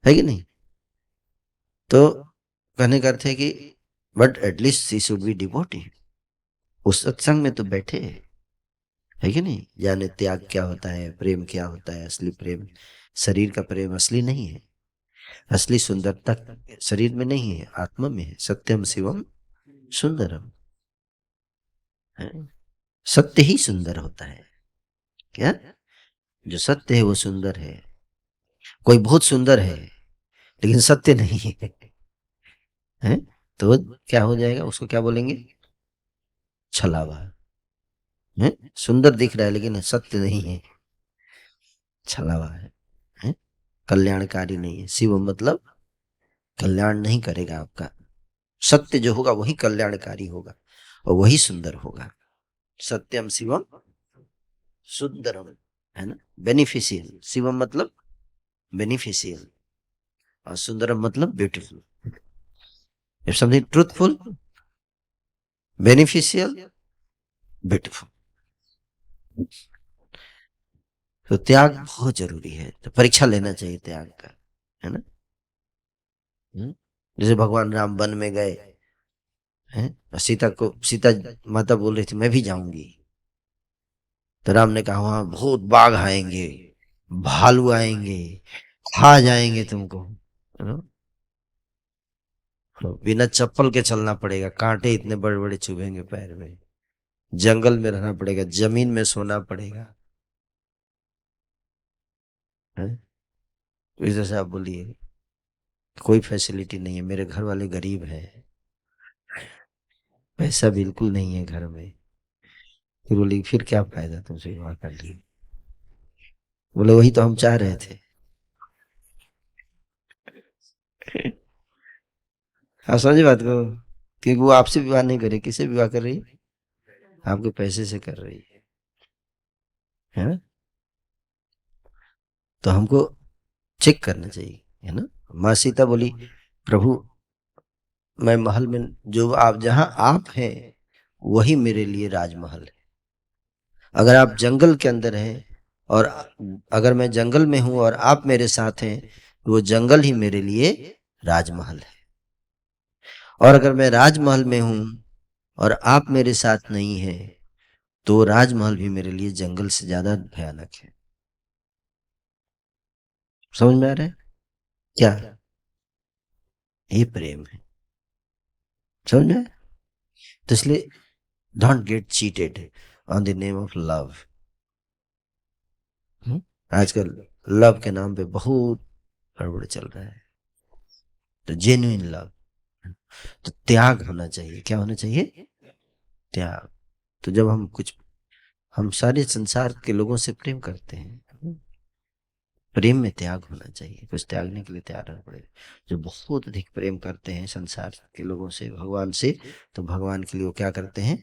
है कि नहीं। तो कहने का अर्थ है कि but at least she should be devotee, उस सत्संग में तो बैठे, है कि नहीं, जाने त्याग क्या होता है, प्रेम क्या होता है, असली प्रेम, शरीर का प्रेम असली नहीं है, असली सुंदरता शरीर में नहीं है, आत्मा में है। सत्यम शिवम सुंदरम, है? सत्य ही सुंदर होता है, क्या, जो सत्य है वो सुंदर है। कोई बहुत सुंदर है लेकिन सत्य नहीं है, तो वो क्या हो जाएगा, उसको क्या बोलेंगे, छलावा है। सुंदर दिख रहा है लेकिन सत्य नहीं है, छलावा है? कल्याणकारी नहीं है। शिव मतलब कल्याण नहीं करेगा आपका, सत्य जो होगा वही कल्याणकारी होगा और वही सुंदर होगा। सत्यम शिवम सुंदरम, है ना, बेनिफिशियल। शिवम मतलब बेनिफिशियल और सुंदरम मतलब beautiful. If something truthful, beneficial, beautiful, तो त्याग बहुत जरूरी है, तो परीक्षा लेना चाहिए त्याग का, है ना। जैसे भगवान राम वन में गए हैं, और सीता माता बोल रही थी मैं भी जाऊंगी, तो राम ने कहा वहां बहुत बाघ आएंगे, भालू आएंगे, खा जाएंगे तुमको, है ना? तो बिना चप्पल के चलना पड़ेगा, कांटे इतने बड़े बड़े चुभेंगे पैर में, जंगल में रहना पड़ेगा, जमीन में सोना पड़ेगा, है? तो इस तरह से आप बोलिए कोई फैसिलिटी नहीं है, मेरे घर वाले गरीब हैं, पैसा बिल्कुल नहीं है घर में, फिर बोली फिर क्या फायदा तुमसे विवाह कर लिए। बोले वही तो हम चाह रहे थे। हाँ समझे बात को, क्योंकि वो आपसे विवाह नहीं करे, किससे विवाह कर रही है, आपके पैसे से कर रही है ना। तो हमको चेक करना चाहिए, है ना। माँ सीता बोली प्रभु मैं महल में, जो आप जहां आप हैं वही मेरे लिए राजमहल है, अगर आप जंगल के अंदर हैं और अगर मैं जंगल में हूं और आप मेरे साथ हैं तो वो जंगल ही मेरे लिए राजमहल है, और अगर मैं राजमहल में हूं और आप मेरे साथ नहीं हैं तो राजमहल भी मेरे लिए जंगल से ज्यादा भयानक है। समझ में आ रहा है क्या, ये प्रेम है, समझ में आया? तो इसलिए don't get cheated on the name of love. आजकल लव के नाम पे बहुत गड़बड़ चल रहा है, तो जेन्युइन लव, तो त्याग होना चाहिए, क्या होना चाहिए, त्याग। तो जब हम सारे संसार के लोगों से प्रेम करते हैं, प्रेम में त्याग होना चाहिए, कुछ त्यागने के लिए तैयार रहना पड़ेगा। जो बहुत अधिक प्रेम करते हैं संसार के लोगों से, भगवान से, तो भगवान के लिए वो क्या करते हैं,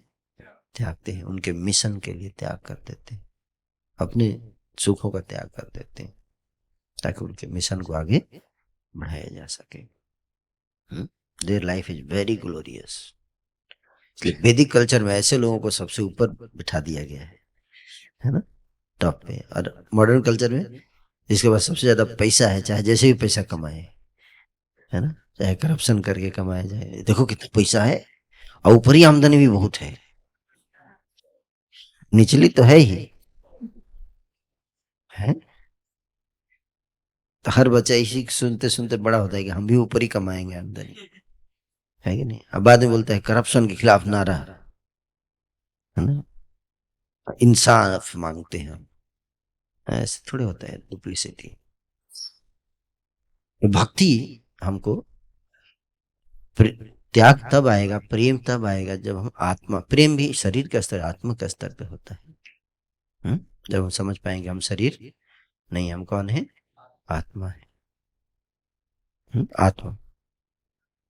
त्यागते हैं, उनके मिशन के लिए त्याग कर देते हैं, अपने सुखों का त्याग कर देते हैं ताकि उनके मिशन को आगे बढ़ाया जा सके। Their life is very glorious. इसलिए वैदिक कल्चर में ऐसे लोगों को सबसे ऊपर बिठा दिया गया है ना, टॉप पे। और मॉडर्न कल्चर में जिसके पास सबसे ज्यादा पैसा है, चाहे जैसे भी पैसा कमाए, है ना, चाहे करप्शन करके कमाया जाए, देखो कितना पैसा है, और ऊपरी आमदनी भी बहुत है, निचली तो है ही, है। तो हर बच्चा इसी सुनते सुनते बड़ा होता है कि हम भी ऊपर ही कमाएंगे आमदनी, है कि नहीं। अब बाद में बोलता है करप्शन के खिलाफ नारा, है ना, इंसाफ मांगते हैं हम, ऐसे थोड़े होता है, डुप्लीसिटी। भक्ति हमको त्याग तब आएगा, प्रेम तब आएगा जब हम आत्मा, प्रेम भी शरीर के स्तर, आत्मा के स्तर पे होता है। जब हम समझ पाएंगे हम शरीर नहीं, हम कौन है, आत्मा है, आत्मा।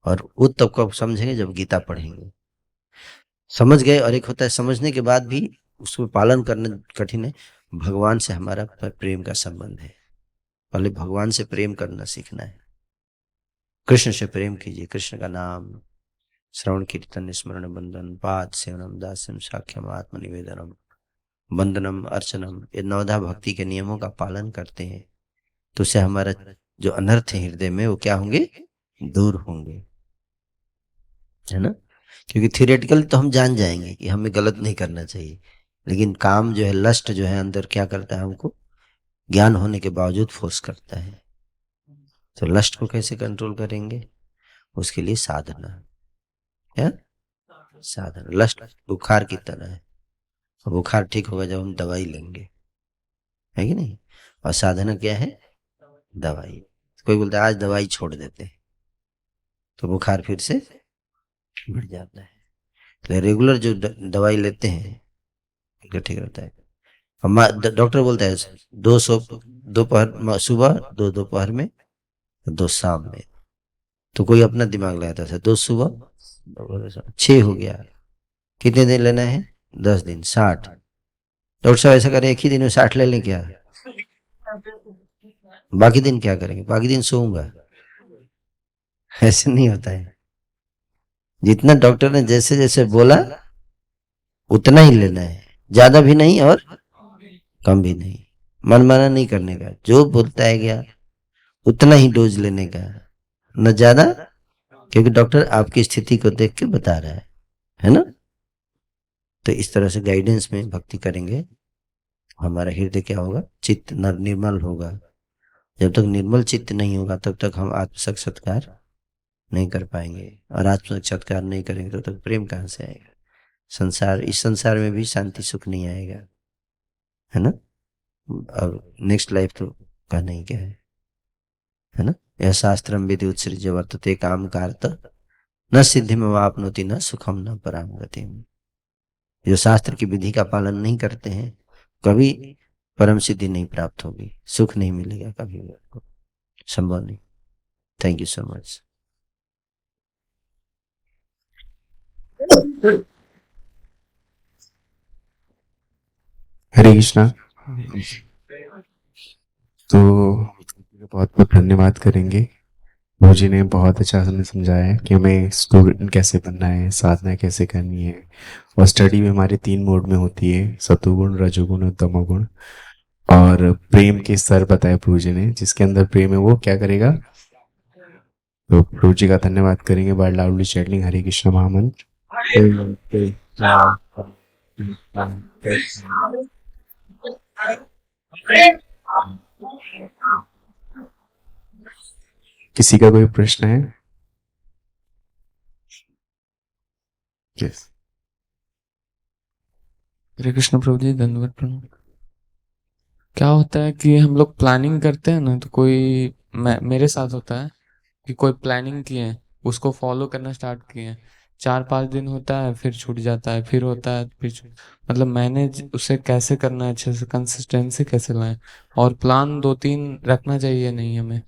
और वो तब कब समझेंगे, जब गीता पढ़ेंगे, समझ गए। और एक होता है समझने के बाद भी उसको पालन करना कठिन है। भगवान से हमारा प्रेम का संबंध है, पहले भगवान से प्रेम करना सीखना है। कृष्ण से प्रेम कीजिए, कृष्ण का नाम श्रवण कीर्तन स्मरण बंदन पाद सेवनम दास्यम साख्यम आत्मनिवेदनम वंदनम अर्चनम, ये नवधा भक्ति के नियमों का पालन करते हैं तो उससे हमारा जो अनर्थ है हृदय में वो क्या होंगे, दूर होंगे, है ना। क्योंकि थियोरेटिकली तो हम जान जाएंगे कि हमें गलत नहीं करना चाहिए, लेकिन काम जो है, लस्ट जो है अंदर क्या करता है, हमको ज्ञान होने के बावजूद फोर्स करता है। तो लस्ट को कैसे कंट्रोल करेंगे, उसके लिए साधना है, साधना। लस्ट बुखार की तरह है, बुखार ठीक होगा जब हम दवाई लेंगे, है कि नहीं। और साधना क्या है, दवाई। कोई बोलता है आज दवाई छोड़ देते हैं तो बुखार फिर से बढ़ जाता है। तो रेगुलर जो दवाई लेते हैं तो ठीक रहता है। डॉक्टर बोलता है 200 दोपहर सुबह, 2 दोपहर में, 2 शाम में। तो कोई अपना दिमाग लगाता है 2 सुबह 6 हो गया, कितने दिन लेना है, 10 दिन, 60। डॉक्टर साहब ऐसा करें एक ही दिन में 60 ले लें क्या, बाकी दिन क्या करेंगे, बाकी दिन सोऊंगा, ऐसे नहीं होता है। जितना डॉक्टर ने जैसे जैसे बोला उतना ही लेना है, ज्यादा भी नहीं और कम भी नहीं। मनमाना नहीं करने का, जो बोलता है गया उतना ही डोज लेने का, न ज्यादा, क्योंकि डॉक्टर आपकी स्थिति को देख के बता रहा है ना। तो इस तरह से गाइडेंस में भक्ति करेंगे, हमारा हृदय क्या होगा, चित्त निर्मल होगा। जब तक निर्मल चित्त नहीं होगा तब तक हम आत्म साक्षात्कार नहीं कर पाएंगे, और आत्म साक्षात्कार नहीं करेंगे तब तक प्रेम कहाँ से आएगा। इस संसार में भी शांति सुख नहीं आएगा, है ना। और नेक्स्ट लाइफ तो कहना ही क्या है ना। यह शास्त्रम विधि उत्सृज्य वर्तते काम कार्त न सिद्धिम वापनोति न सुखम न पराम गतिम। जो शास्त्र की विधि का पालन नहीं करते हैं कभी परम सिद्धि नहीं प्राप्त होगी, सुख नहीं मिलेगा कभी भी आपको, संभव नहीं। Thank you so much. Hare Krishna. तो बहुत बहुत धन्यवाद करेंगे। गुरु जी ने बहुत अच्छा हमें समझाया है कि हमें स्टूडेंट कैसे बनना है, साधना कैसे करनी है। और स्टडी में हमारे 3 मोड में होती है, सतुगुण, रजोगुण और तमोगुण। और प्रेम के स्तर बताए प्रभु जी ने, जिसके अंदर प्रेम है वो क्या करेगा। तो प्रभु जी का धन्यवाद करेंगे बाय लाउडली चैंटिंग हरे कृष्ण महामंत्र। किसी का कोई प्रश्न है? यस। हरे कृष्ण प्रभु जी, धन्यवाद प्रणाम। क्या होता है कि हम लोग प्लानिंग करते हैं ना, तो कोई मेरे साथ होता है कि कोई प्लानिंग किए हैं, उसको फॉलो करना स्टार्ट किए हैं, 4-5 दिन होता है, फिर छूट जाता है, फिर होता है, फिर मतलब मैनेज उसे कैसे करना है, अच्छे से कंसिस्टेंसी कैसे लाएं, और प्लान 2-3 रखना चाहिए नहीं हमें।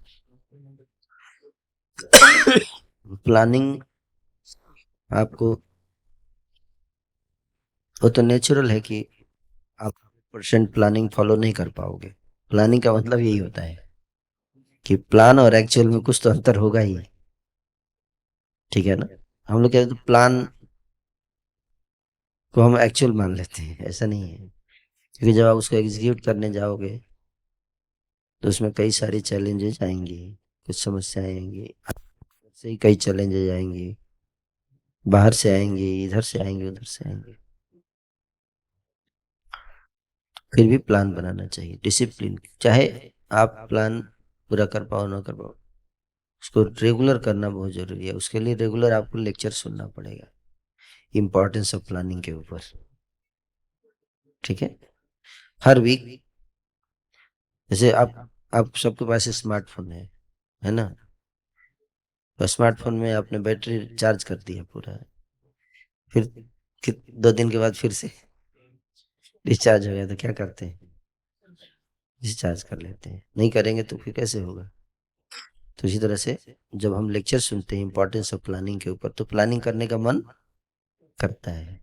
प्लानिंग आपको, वो तो नेचुरल है कि आप % प्लानिंग फॉलो नहीं कर पाओगे। प्लानिंग का मतलब यही होता है कि प्लान और एक्चुअल में कुछ तो अंतर होगा ही, ठीक है ना। हम लोग कहते प्लान को हम एक्चुअल मान लेते हैं, ऐसा नहीं है। क्योंकि जब आप उसको एग्जीक्यूट करने जाओगे तो उसमें कई सारी चैलेंजेस आएंगी, कुछ समस्याएं आएंगी, अंदर से ही कई चैलेंजेस आएंगी, बाहर से आएंगे, इधर से आएंगे, उधर से आएंगे। फिर भी प्लान बनाना चाहिए, डिसिप्लिन। चाहे आप प्लान पूरा कर पाओ ना कर पाओ, उसको रेगुलर करना बहुत जरूरी है। उसके लिए रेगुलर आपको लेक्चर सुनना पड़ेगा इम्पोर्टेंस ऑफ प्लानिंग के ऊपर, ठीक है। हर वीक, जैसे आप सबके पास स्मार्टफोन है ना। तो स्मार्टफोन में आपने बैटरी चार्ज कर दिया पूरा, फिर 2 दिन के बाद फिर से डिस्चार्ज हो गया, तो क्या करते हैं, डिस्चार्ज कर लेते हैं। नहीं करेंगे तो फिर कैसे होगा। तो इसी तरह से जब हम लेक्चर सुनते हैं इंपॉर्टेंस ऑफ प्लानिंग के ऊपर, तो प्लानिंग करने का मन करता है।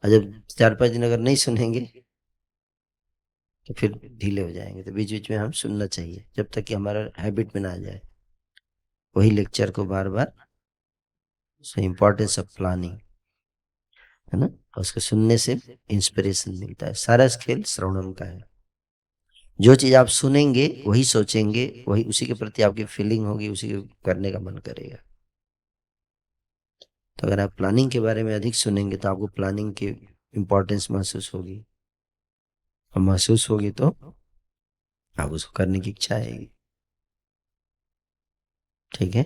और जब 4-5 दिन अगर नहीं सुनेंगे तो फिर ढीले हो जाएंगे। तो बीच बीच में हम सुनना चाहिए जब तक कि हमारा हैबिट में ना आ जाए वही लेक्चर को बार बार। सो इम्पोर्टेंस ऑफ प्लानिंग, है ना। और उसको सुनने से इंस्पिरेशन मिलता है। सारा खेल श्रवणम का है। जो चीज आप सुनेंगे वही सोचेंगे, वही उसी के प्रति आपकी फीलिंग होगी, उसी को करने का मन करेगा। तो अगर आप प्लानिंग के बारे में अधिक सुनेंगे तो आपको प्लानिंग की इम्पोर्टेंस महसूस होगी, और महसूस होगी तो आप उसको करने की इच्छा आएगी, ठीक है।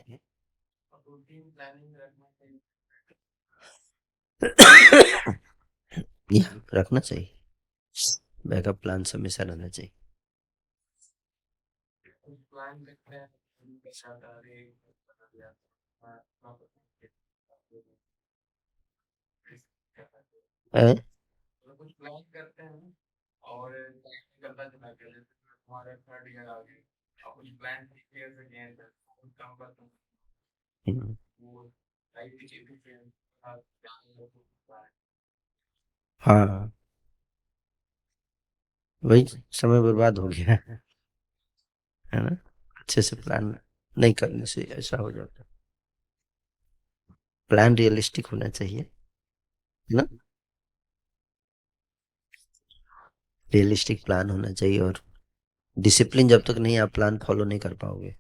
यह रखना चाहिए, बैकअप प्लान हमेशा रहना चाहिए। हैं? कुछ प्लान करते हैं और करता चला गया, जैसे हमारे 3rd ईयर आ गए, अब कुछ प्लान किए से किए थे, कुछ काम करता हूँ, हम्म, वो लाइफ की चीजें से हाँ, वही समय बर्बाद हो गया, है ना। अच्छे से प्लान नहीं करने से ऐसा हो जाता है। प्लान रियलिस्टिक होना चाहिए, है ना। रियलिस्टिक प्लान होना चाहिए, और डिसिप्लिन जब तक नहीं आप प्लान फॉलो नहीं कर पाओगे।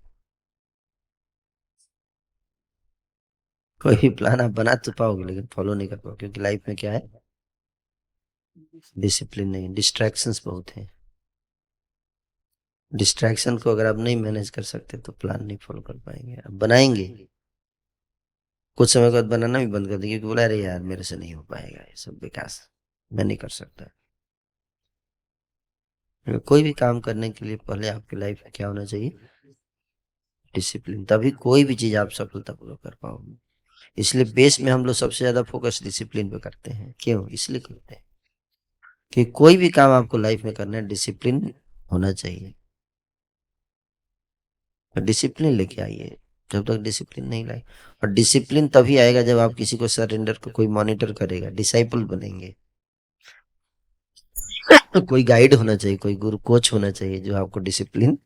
कोई भी प्लान आप बना तो पाओगे लेकिन फॉलो नहीं कर पाओगे, क्योंकि लाइफ में क्या है, डिसिप्लिन नहीं, डिस्ट्रैक्शंस बहुत हैं। डिस्ट्रैक्शन को अगर आप नहीं मैनेज कर सकते तो प्लान नहीं फॉलो कर पाएंगे। आप बनाएंगे, कुछ समय के बाद बनाना भी बंद कर देंगे, क्योंकि बोला अरे यार मेरे से नहीं हो पाएगा, ये सब बेकार, मैं नहीं कर सकता। कोई भी काम करने के लिए पहले आपकी लाइफ में क्या होना चाहिए, डिसिप्लिन, तभी कोई भी चीज आप सफलतापूर्वक कर पाओगे। इसलिए बेस में हम लोग सबसे ज्यादा फोकस डिसिप्लिन पे करते हैं। क्यों? इसलिए करते हैं कि कोई भी काम आपको लाइफ में करना है, डिसिप्लिन होना चाहिए। डिसिप्लिन लेके आइए। जब तक डिसिप्लिन नहीं लाए, और डिसिप्लिन तभी आएगा जब आप किसी को सरेंडर को कोई मॉनिटर करेगा, डिसाइपल बनेंगे। कोई गाइड होना चाहिए, कोई गुरु कोच होना चाहिए जो आपको डिसिप्लिन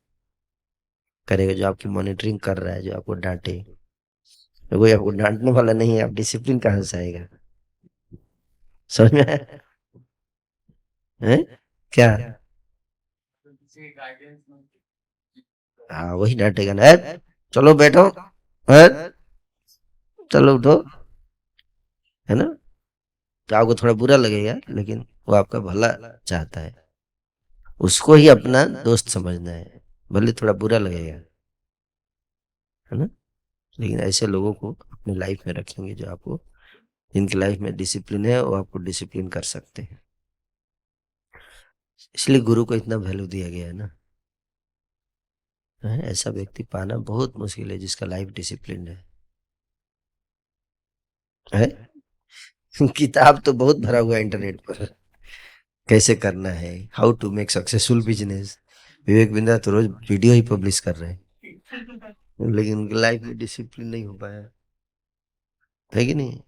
करेगा, जो आपकी मॉनिटरिंग कर रहा है, जो आपको डांटे। तो कोई आपको डांटने वाला नहीं है, आप डिसिप्लिन कहाँ से आएगा? समझ में आया? हैं? क्या? हाँ, वही डांटेगा ना, "ए, चलो बैठो, ए, चलो उठो", है ना? तो आपको थोड़ा बुरा लगेगा, लेकिन वो आपका भला चाहता है, उसको ही अपना दोस्त समझना है, भले थोड़ा बुरा लगेगा, है ना? लेकिन ऐसे लोगों को अपनी लाइफ में रखेंगे जो आपको, जिनकी लाइफ में डिसिप्लिन है, वो आपको डिसिप्लिन कर सकते हैं। इसलिए गुरु को इतना वैल्यू दिया गया है ना। ऐसा व्यक्ति पाना बहुत मुश्किल है जिसका लाइफ डिसिप्लिन है? किताब तो बहुत भरा हुआ है इंटरनेट पर, कैसे करना है, how to make successful business. Vivek Bindra तो रोज वीडियो ही पब्लिश कर रहे हैं, लेकिन उनकी लाइफ में डिसिप्लिन नहीं हो पाया, है कि नहीं?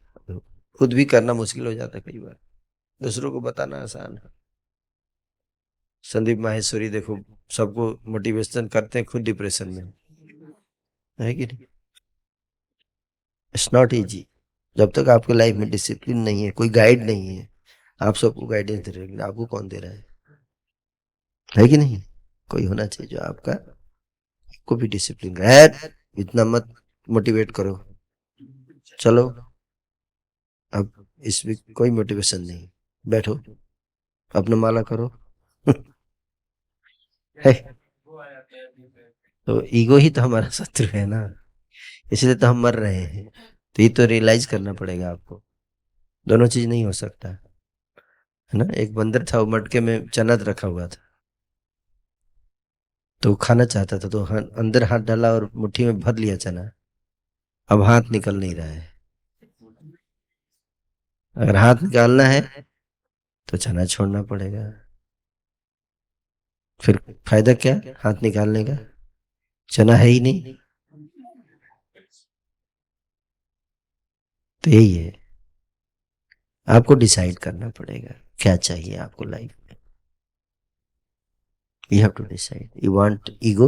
खुद भी करना मुश्किल हो जाता है कई बार, दूसरों को बताना आसान है। संदीप माहेश्वरी देखो, सबको मोटिवेशन करते हैं, खुद डिप्रेशन में, है कि नहीं? It's not easy. जब तक आपके लाइफ में डिसिप्लिन नहीं है, कोई गाइड नहीं है, आप सबको गाइडेंस दे रहे हैं, आपको कौन दे रहा है कि नहीं? कोई होना चाहिए जो आपका, आपको भी डिसिप्लिन है। इतना मत मोटिवेट करो, चलो अब इस वीक कोई मोटिवेशन नहीं, बैठो अपना माला करो। है, तो ईगो ही तो हमारा शत्रु है ना, इसलिए तो हम मर रहे हैं। तो ये तो रियलाइज करना पड़ेगा आपको, दोनों चीज नहीं हो सकता, है ना? एक बंदर था, वो मटके में चना रखा हुआ था, तो वो खाना चाहता था, तो अंदर हाथ डाला और मुट्ठी में भर लिया चना। अब हाथ निकल नहीं रहा है। अगर हाथ निकालना है तो चना छोड़ना पड़ेगा, फिर फायदा क्या हाथ निकालने का, चना है ही नहीं। तो यही है, आपको डिसाइड करना पड़ेगा क्या चाहिए आपको लाइफ में। You have to decide, you want ego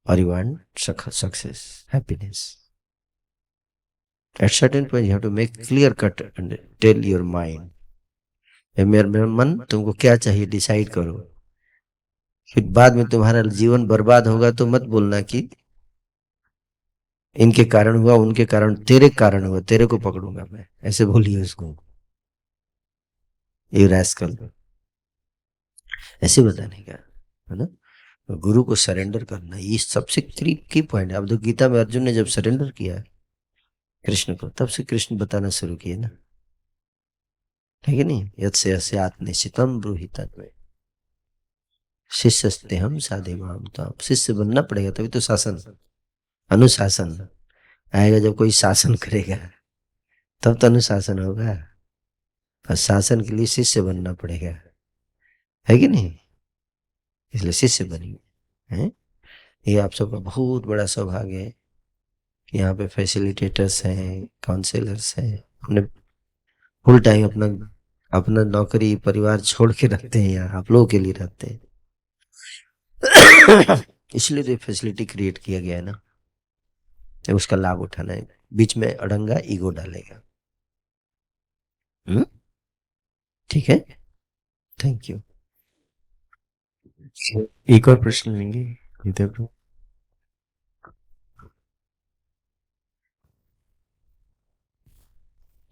और you want success, happiness. At certain point you have to make clear cut and tell your mind, मेरा मन तुमको क्या चाहिए, डिसाइड करो। फिर बाद में तुम्हारा जीवन बर्बाद होगा तो मत बोलना कि इनके कारण हुआ, उनके कारण, तेरे कारण हुआ, तेरे को पकड़ूंगा मैं, ऐसे बोलिए उसको, ये रास्कल, ऐसे बताने का, है ना? गुरु को सरेंडर करना, ये सबसे की पॉइंट है। अब तो गीता में अर्जुन ने जब सरेंडर किया कृष्ण को, तब से कृष्ण बताना शुरू किए ना, है कि नहीं? यत्से यस्य आत्मनिश्चितम ब्रूहि तद्वै शिष्यस्ते हम साधे माम। तो आप शिष्य बनना पड़ेगा, तभी तो शासन, अनुशासन आएगा। जब कोई शासन करेगा तब तो अनुशासन होगा, और शासन के लिए शिष्य बनना पड़ेगा, है कि नहीं? इसलिए शिष्य बनिए, हैं? ये आप सबका बहुत बड़ा सौभाग्य है कि यहाँ पे फैसिलिटेटर्स हैं, काउंसलर्स हैं, अपने फुल टाइम अपना अपना नौकरी परिवार छोड़ के रखते हैं, यहाँ आप लोगों के लिए रहते हैं। इसलिए तो ये फैसिलिटी क्रिएट किया गया है ना, तो उसका लाभ उठाना है। बीच में अड़ंगा ईगो डालेगा। ठीक है, थैंक यू। एक और प्रश्न लेंगे नित्य प्रभु।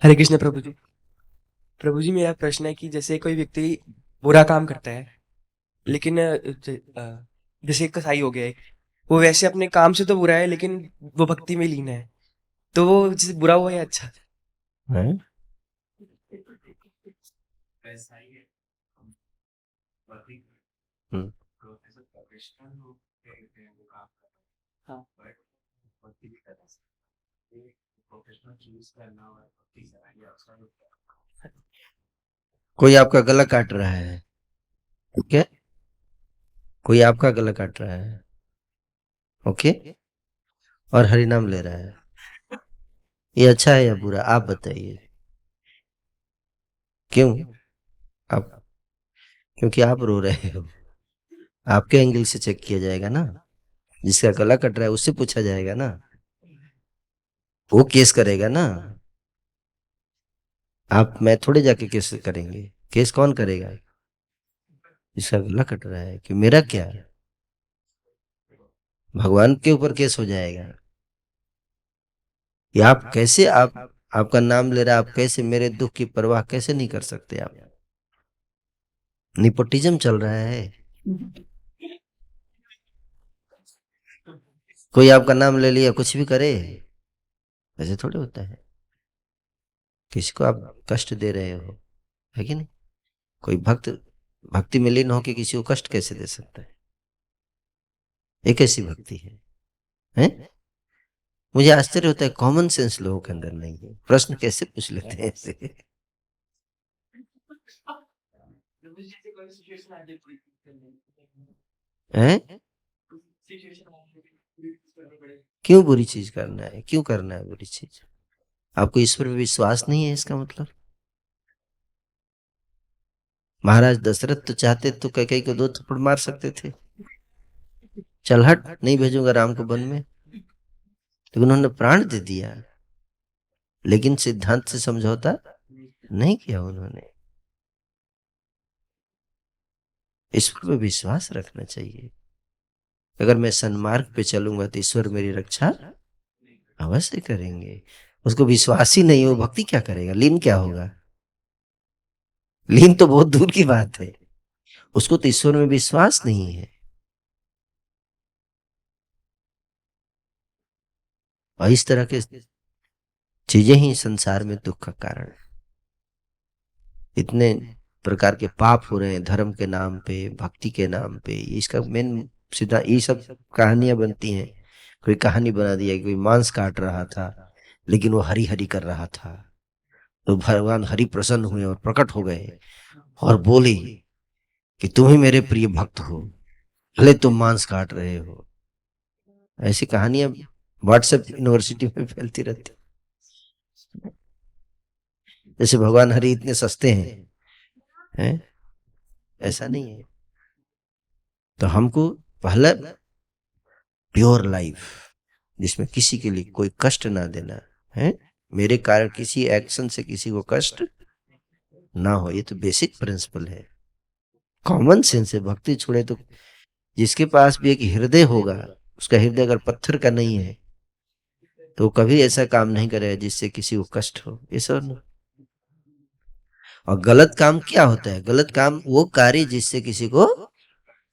हरे कृष्ण प्रभु जी। प्रभु जी, मेरा प्रश्न है कि जैसे कोई व्यक्ति बुरा काम करता है, लेकिन जैसे कसाई हो गया एक, वो वैसे अपने काम से तो बुरा है, लेकिन वो भक्ति में लीन है, तो वो जैसे बुरा हुआ या अच्छा? हैं? हम्म, हाँ। कोई आपका गला काट रहा है, ओके, कोई आपका गला काट रहा है, ओके, और हरि नाम ले रहा है, ये अच्छा है या बुरा, आप बताइए। क्यों? आप, क्योंकि आप रो रहे हो, आपके एंगल से चेक किया जाएगा ना, जिसका गला कट रहा है उससे पूछा जाएगा ना, वो केस करेगा ना। आप, मैं थोड़े जाके केस करेंगे, केस कौन करेगा? जिसका गला कट रहा है, कि मेरा क्या, भगवान के ऊपर केस हो जाएगा। ये आप कैसे, आप, आपका नाम ले रहा, आप कैसे मेरे दुख की परवाह कैसे नहीं कर सकते आप? निपोटिज्म चल रहा है। कोई आपका नाम ले लिया कुछ भी करे, ऐसे थोड़े होता है। किसी को आप कष्ट दे रहे हो, है कि नहीं? कोई भक्त भक्ति में लीन होकर किसी को कष्ट कैसे दे सकता है? ये कैसी भक्ति है, हैं? मुझे आश्चर्य होता है, कॉमन सेंस लोगों के अंदर नहीं है, प्रश्न कैसे पूछ लेते हैं ऐसे। हैं? क्यों बुरी चीज करना है, क्यों करना है बुरी चीज? आपको ईश्वर में विश्वास नहीं है इसका मतलब? महाराज दशरथ तो चाहते तो कैकेयी को 2 थप्पड़ मार सकते थे, चल हट, नहीं भेजूंगा राम को वन में, लेकिन उन्होंने प्राण दे दिया, लेकिन सिद्धांत से समझौता नहीं किया उन्होंने। ईश्वर पे विश्वास रखना चाहिए। अगर मैं सन्मार्ग पे चलूंगा तो ईश्वर मेरी रक्षा अवश्य करेंगे। उसको विश्वास ही नहीं हो, भक्ति क्या करेगा, लीन क्या होगा? लीन तो बहुत दूर की बात है, उसको तो ईश्वर में विश्वास नहीं है। और इस तरह के चीजें ही संसार में दुख का कारण है। इतने प्रकार के पाप हो रहे हैं धर्म के नाम पे, भक्ति के नाम पे, इसका मेन सीधा ये सब कहानियां बनती हैं। कोई कहानी बना दिया कि कोई मांस काट रहा था, लेकिन वो हरि हरि कर रहा था, तो भगवान हरि प्रसन्न हुए और प्रकट हो गए और बोले कि तुम ही मेरे प्रिय भक्त हो, भले तुम मांस काट रहे हो। ऐसी कहानियां व्हाट्सएप यूनिवर्सिटी में फैलती रहती, जैसे भगवान हरि इतने सस्ते हैं? ऐसा नहीं है। तो हमको पहला प्योर लाइफ, जिसमें किसी के लिए कोई कष्ट ना देना है, मेरे कारण किसी एक्शन से किसी को कष्ट ना हो, ये तो बेसिक प्रिंसिपल है, कॉमन सेंस है। भक्ति छोड़े तो जिसके पास भी एक हृदय होगा, उसका हृदय अगर पत्थर का नहीं है तो वो कभी ऐसा काम नहीं करेगा जिससे किसी को कष्ट हो, ये सब। और गलत काम क्या होता है? गलत काम वो कार्य जिससे किसी को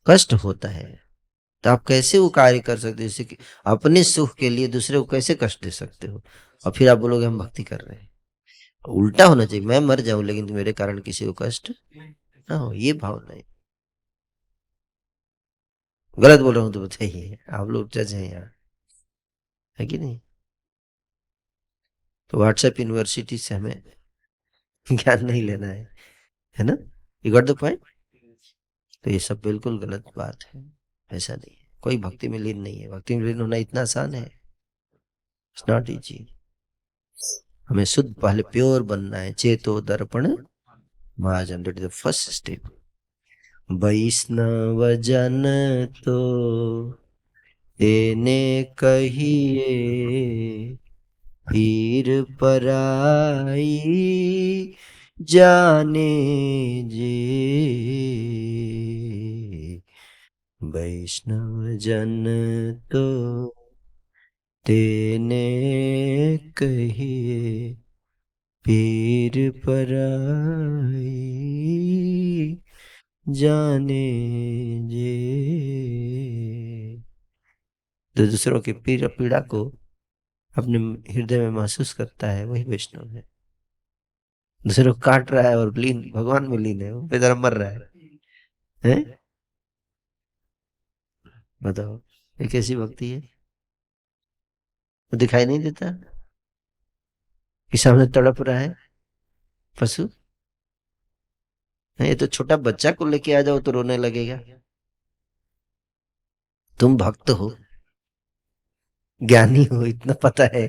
कष्ट होता है। तो आप कैसे वो कार्य कर सकते हो जिससे कि अपने सुख के लिए दूसरे को कैसे कष्ट दे सकते हो? और फिर आप बोलोगे हम भक्ति कर रहे हैं। उल्टा होना चाहिए, मैं मर जाऊं लेकिन मेरे कारण किसी को कष्ट ना हो, ये भावना है। गलत बोल रहा हूं तो बताइए, आप लोग जज हैं यहाँ, है कि नहीं? तो व्हाट्सएप यूनिवर्सिटी से हमें ज्ञान नहीं लेना है ना? You got the point? तो ये सब बिल्कुल गलत बात है, ऐसा नहीं है। कोई भक्ति में लीन नहीं है, भक्ति में लीन होना इतना आसान है, इट्स नॉट इजी। हमें शुद्ध पहले प्योर बनना है, चेतो दर्पण महाजन, that is the first step. वैष्णव जन तो तेने कहिए, पीर पराई जाने जे, वैष्णव जन तो तेने कहिए पीर पराई जाने जे। जो दूसरों की पीड़ा को अपने हृदय में महसूस करता है वही वैष्णव है। दूसरों को काट रहा है और लीन भगवान में लीन है, वो बेचारा मर रहा है? बताओ ये कैसी भक्ति है? वो दिखाई नहीं देता कि सामने तड़प रहा है पशु? ये तो छोटा बच्चा को लेके आ जाओ तो रोने लगेगा। तुम भक्त हो, ज्ञानी हो, इतना पता है,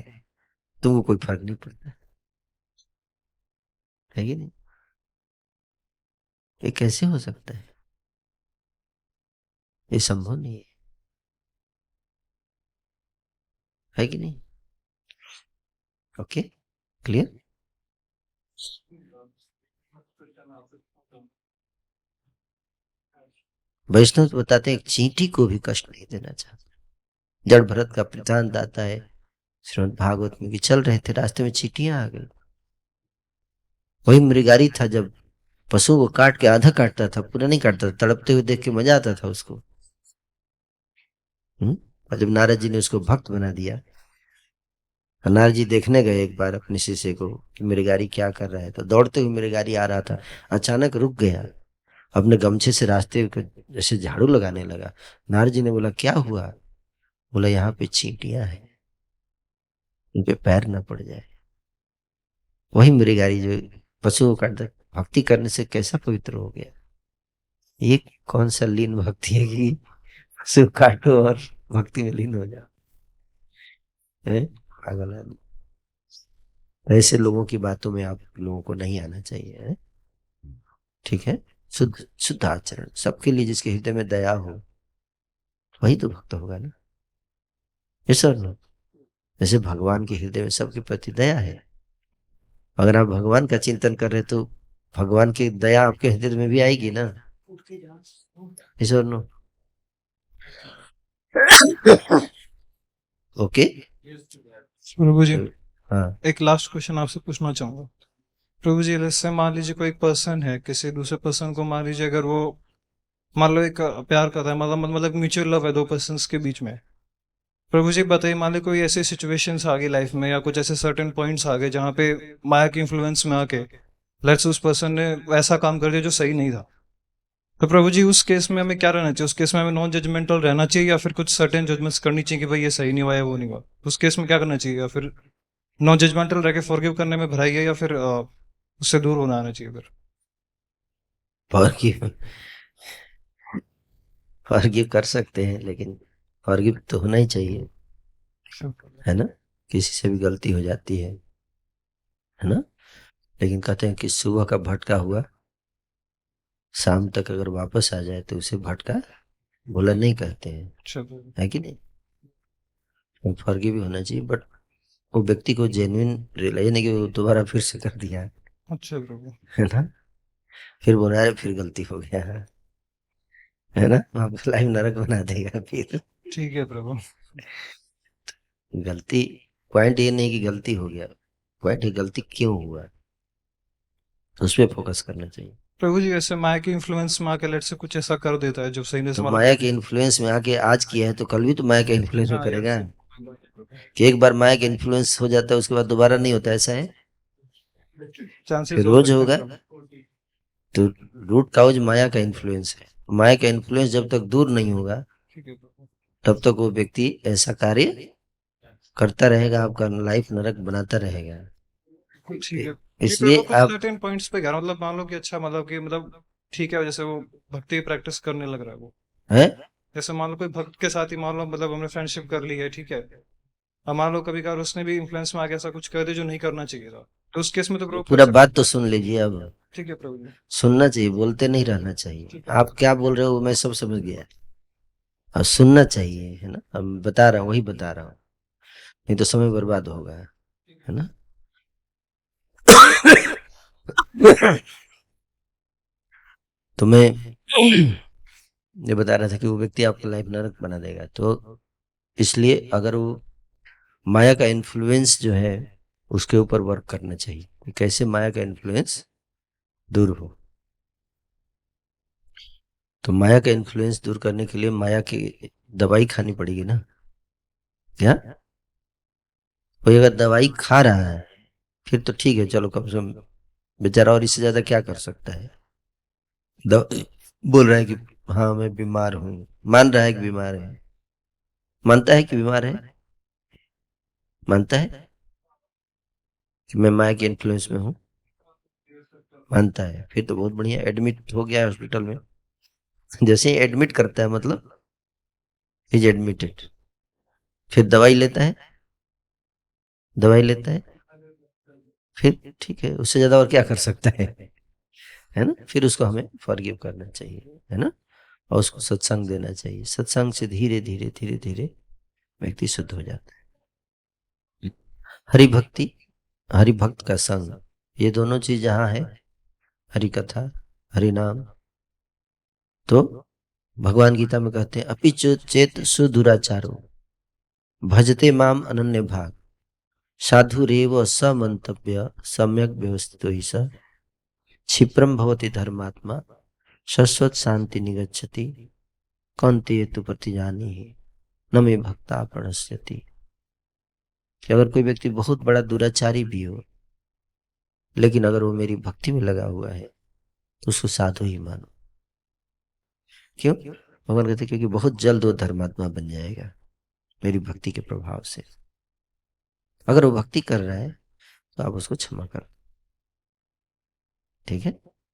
तुमको कोई फर्क नहीं पड़ता है कि नहीं? ये कैसे हो सकता है? ये संभव नहीं है कि नहीं? Okay, clear? वैष्णव बताते हैं एक चींटी को भी कष्ट नहीं देना चाहते। जड़ भरत का वृत्तांत आता है श्रीमद् भागवत में कि चल रहे थे, रास्ते में चींटियां आ गई। वही मृगारी था, जब पशु को काट के आधा काटता था, पूरा नहीं काटता था, तड़पते हुए देख के मजा आता था उसको। और जब नारद जी ने उसको भक्त बना दिया, नारद जी देखने गए एक बार अपने शिष्य को कि मृगारी क्या कर रहा है, तो दौड़ते हुए मृगारी आ रहा था, अचानक रुक गया, अपने गमछे से रास्ते को जैसे झाड़ू लगाने लगा। नारद जी ने बोला क्या हुआ? बोला यहाँ पे चींटियां हैं, उन पे पैर न पड़ जाए। वही मृगारी जो पशुओं का भक्ति करने से कैसा पवित्र हो गया। ये कौन सा लीन भक्ति है कि पशु काटो और भक्ति में लीन हो जाओ? पागल आदमी। ऐसे लोगों की बातों में आप लोगों को नहीं आना चाहिए, है? ठीक है? शुद्ध शुद्ध आचरण सबके लिए, जिसके हृदय में दया हो वही तो भक्त होगा ना। ये सर नो, जैसे भगवान के हृदय में सबके प्रति दया है, अगर आप भगवान का चिंतन कर रहे तो भगवान की दया आपके हृदय में भी आएगी ना। ये सर नो, ओके? प्रभु जी, हाँ, एक लास्ट क्वेश्चन आपसे पूछना चाहूंगा। प्रभु जी, जैसे मान लीजिए कोई पर्सन है, किसी दूसरे पर्सन को मान लीजिए अगर वो मान लो एक प्यार करता है, मतलब म्यूचुअल लव है दो पर्सन्स के बीच में। प्रभु जी बताइए, मान लो कोई ऐसी सिचुएशंस आ गई लाइफ में या कुछ ऐसे सर्टेन पॉइंट्स आ गए जहाँ पे माया के इन्फ्लुएंस में आके लेट्स उस पर्सन ने वैसा काम कर दिया जो सही नहीं था, तो प्रभु जी उस केस में हमें क्या रहना चाहिए? उस केस में हमें नॉन जजमेंटल रहना चाहिए या फिर कुछ सर्टेन जजमेंट्स करनी चाहिए कि भाई ये सही नहीं हुआ या वो नहीं हुआ? उस केस में क्या करना चाहिए? या फिर नॉन जजमेंटल रह के फॉरगिव करने में भलाई है या फिर उससे दूर होना आना चाहिए? फिर फॉरगिव फॉरगिव कर सकते हैं, लेकिन फॉरगिव तो होना ही चाहिए, है ना? किसी से भी गलती हो जाती है ना? लेकिन कहते हैं कि सुबह का भटका हुआ शाम तक अगर वापस आ जाए तो उसे भटका भोला नहीं कहते हैं, अच्छा प्रभु। है कि नहीं? फॉरगिव भी होना चाहिए, बट वो व्यक्ति को जेन्युइन रियलाइज नहीं कि वो दोबारा फिर से कर दिया, अच्छा प्रभु। है ना? फिर बोला अरे फिर गलती हो गया, है ना? आपका लाइफ नरक बना देगा फिर। ठीक है प्रभु। गलती, पॉइंट ये नहीं कि गलती हो गया, पॉइंट है गलती क्यों हुआ, उस पर फोकस करना चाहिए। प्रभु जी, वैसे माया के इन्फ्लुएंस में आके लेट से कुछ ऐसा कर देता है जो सही नहीं तो समझ। माया के इन्फ्लुएंस में आके आज किया है तो कल भी तो माया के इन्फ्लुएंस में हाँ, करेगा। यार, कि एक बार माया के इन्फ्लुएंस हो जाता है उसके बाद दोबारा नहीं होता, ऐसा है? चांसेस फिर हो रोज सकते हैं होगा। प्रभु। तो रूट काउज माया का इन्फ्लुएंस है। माया का इन्फ्लुएंस जब तक दूर नहीं होगा ठीक है प्रभु। तब तक वो व्यक्ति ऐसा कार्य करता रहेगा, आपका लाइफ नरक बनाता रहेगा। ठीक है। इसलिए कुछ आप सर्टेन पॉइंट्स पे गया, मतलब मान लो कि अच्छा, मतलब ठीक है, जैसे वो भक्ति प्रैक्टिस करने लग रहा है वो, है जैसे मान लो कोई भक्त के साथ ही मान लो मतलब हमने फ्रेंडशिप कर ली है, ठीक है, अब मान लो कभी कभार उसने भी इन्फ्लुएंस में आके ऐसा कुछ कर दिया जो नहीं करना चाहिए था, तो उस केस में तो प्रभु कर पूरा सकते बात तो सुन लीजिए। अब ठीक है प्रभु जी। सुनना चाहिए, बोलते नहीं रहना चाहिए। ठीक है। आप क्या बोल रहे हो मैं सब समझ गया, और सुनना चाहिए, है ना? अब बता रहा हूँ वही बता रहा हूँ, नहीं तो समय बर्बाद होगा, है ना? तो मैं ये बता रहा था कि वो व्यक्ति आपकी लाइफ नरक बना देगा। तो इसलिए अगर वो माया का इन्फ्लुएंस जो है उसके ऊपर वर्क करना चाहिए कि कैसे माया का इन्फ्लुएंस दूर हो। तो माया का इन्फ्लुएंस दूर करने के लिए माया की दवाई खानी पड़ेगी ना। क्या कोई अगर दवाई खा रहा है फिर तो ठीक है, चलो कम से कम बेचारा, और इससे ज्यादा क्या कर सकता है। बोल रहा है कि हाँ मैं बीमार हूँ, मान रहा है कि बीमार है, मानता है कि बीमार है, मानता है कि मैं माया के इन्फ्लुएंस में हूँ, मानता है, फिर तो बहुत बढ़िया। एडमिट हो गया हॉस्पिटल में, जैसे ही एडमिट करता है मतलब इज एडमिटेड, फिर दवाई लेता है, दवाई लेता है, फिर ठीक है, उससे ज्यादा और क्या कर सकता है ना। फिर उसको हमें फॉरगिव करना चाहिए, है ना, और उसको सत्संग देना चाहिए। सत्संग से धीरे धीरे धीरे धीरे व्यक्ति शुद्ध हो जाता है। हरि भक्ति, हरि भक्त का संग, ये दोनों चीज जहां है, हरि कथा, हरि नाम, तो भगवान गीता में कहते हैं अपि चेत सुदुराचारो भजते माम अनन्य भाग साधुरेव समंतव्य सम्यक व्यवस्थितो हि स क्षिप्रम भवति धर्मात्मा शाश्वत शांति निगच्छति कौन्तेय तु प्रतिजानी ही न मे भक्ता प्रणश्यति। कि अगर कोई व्यक्ति बहुत बड़ा दुराचारी भी हो, लेकिन अगर वो मेरी भक्ति में लगा हुआ है तो उसको साधु ही मानो। क्यों? भगवान कहते क्योंकि बहुत जल्द वो धर्मात्मा बन जाएगा मेरी भक्ति के प्रभाव से। अगर वो भक्ति कर रहा है तो आप उसको क्षमा कर, ठीक है।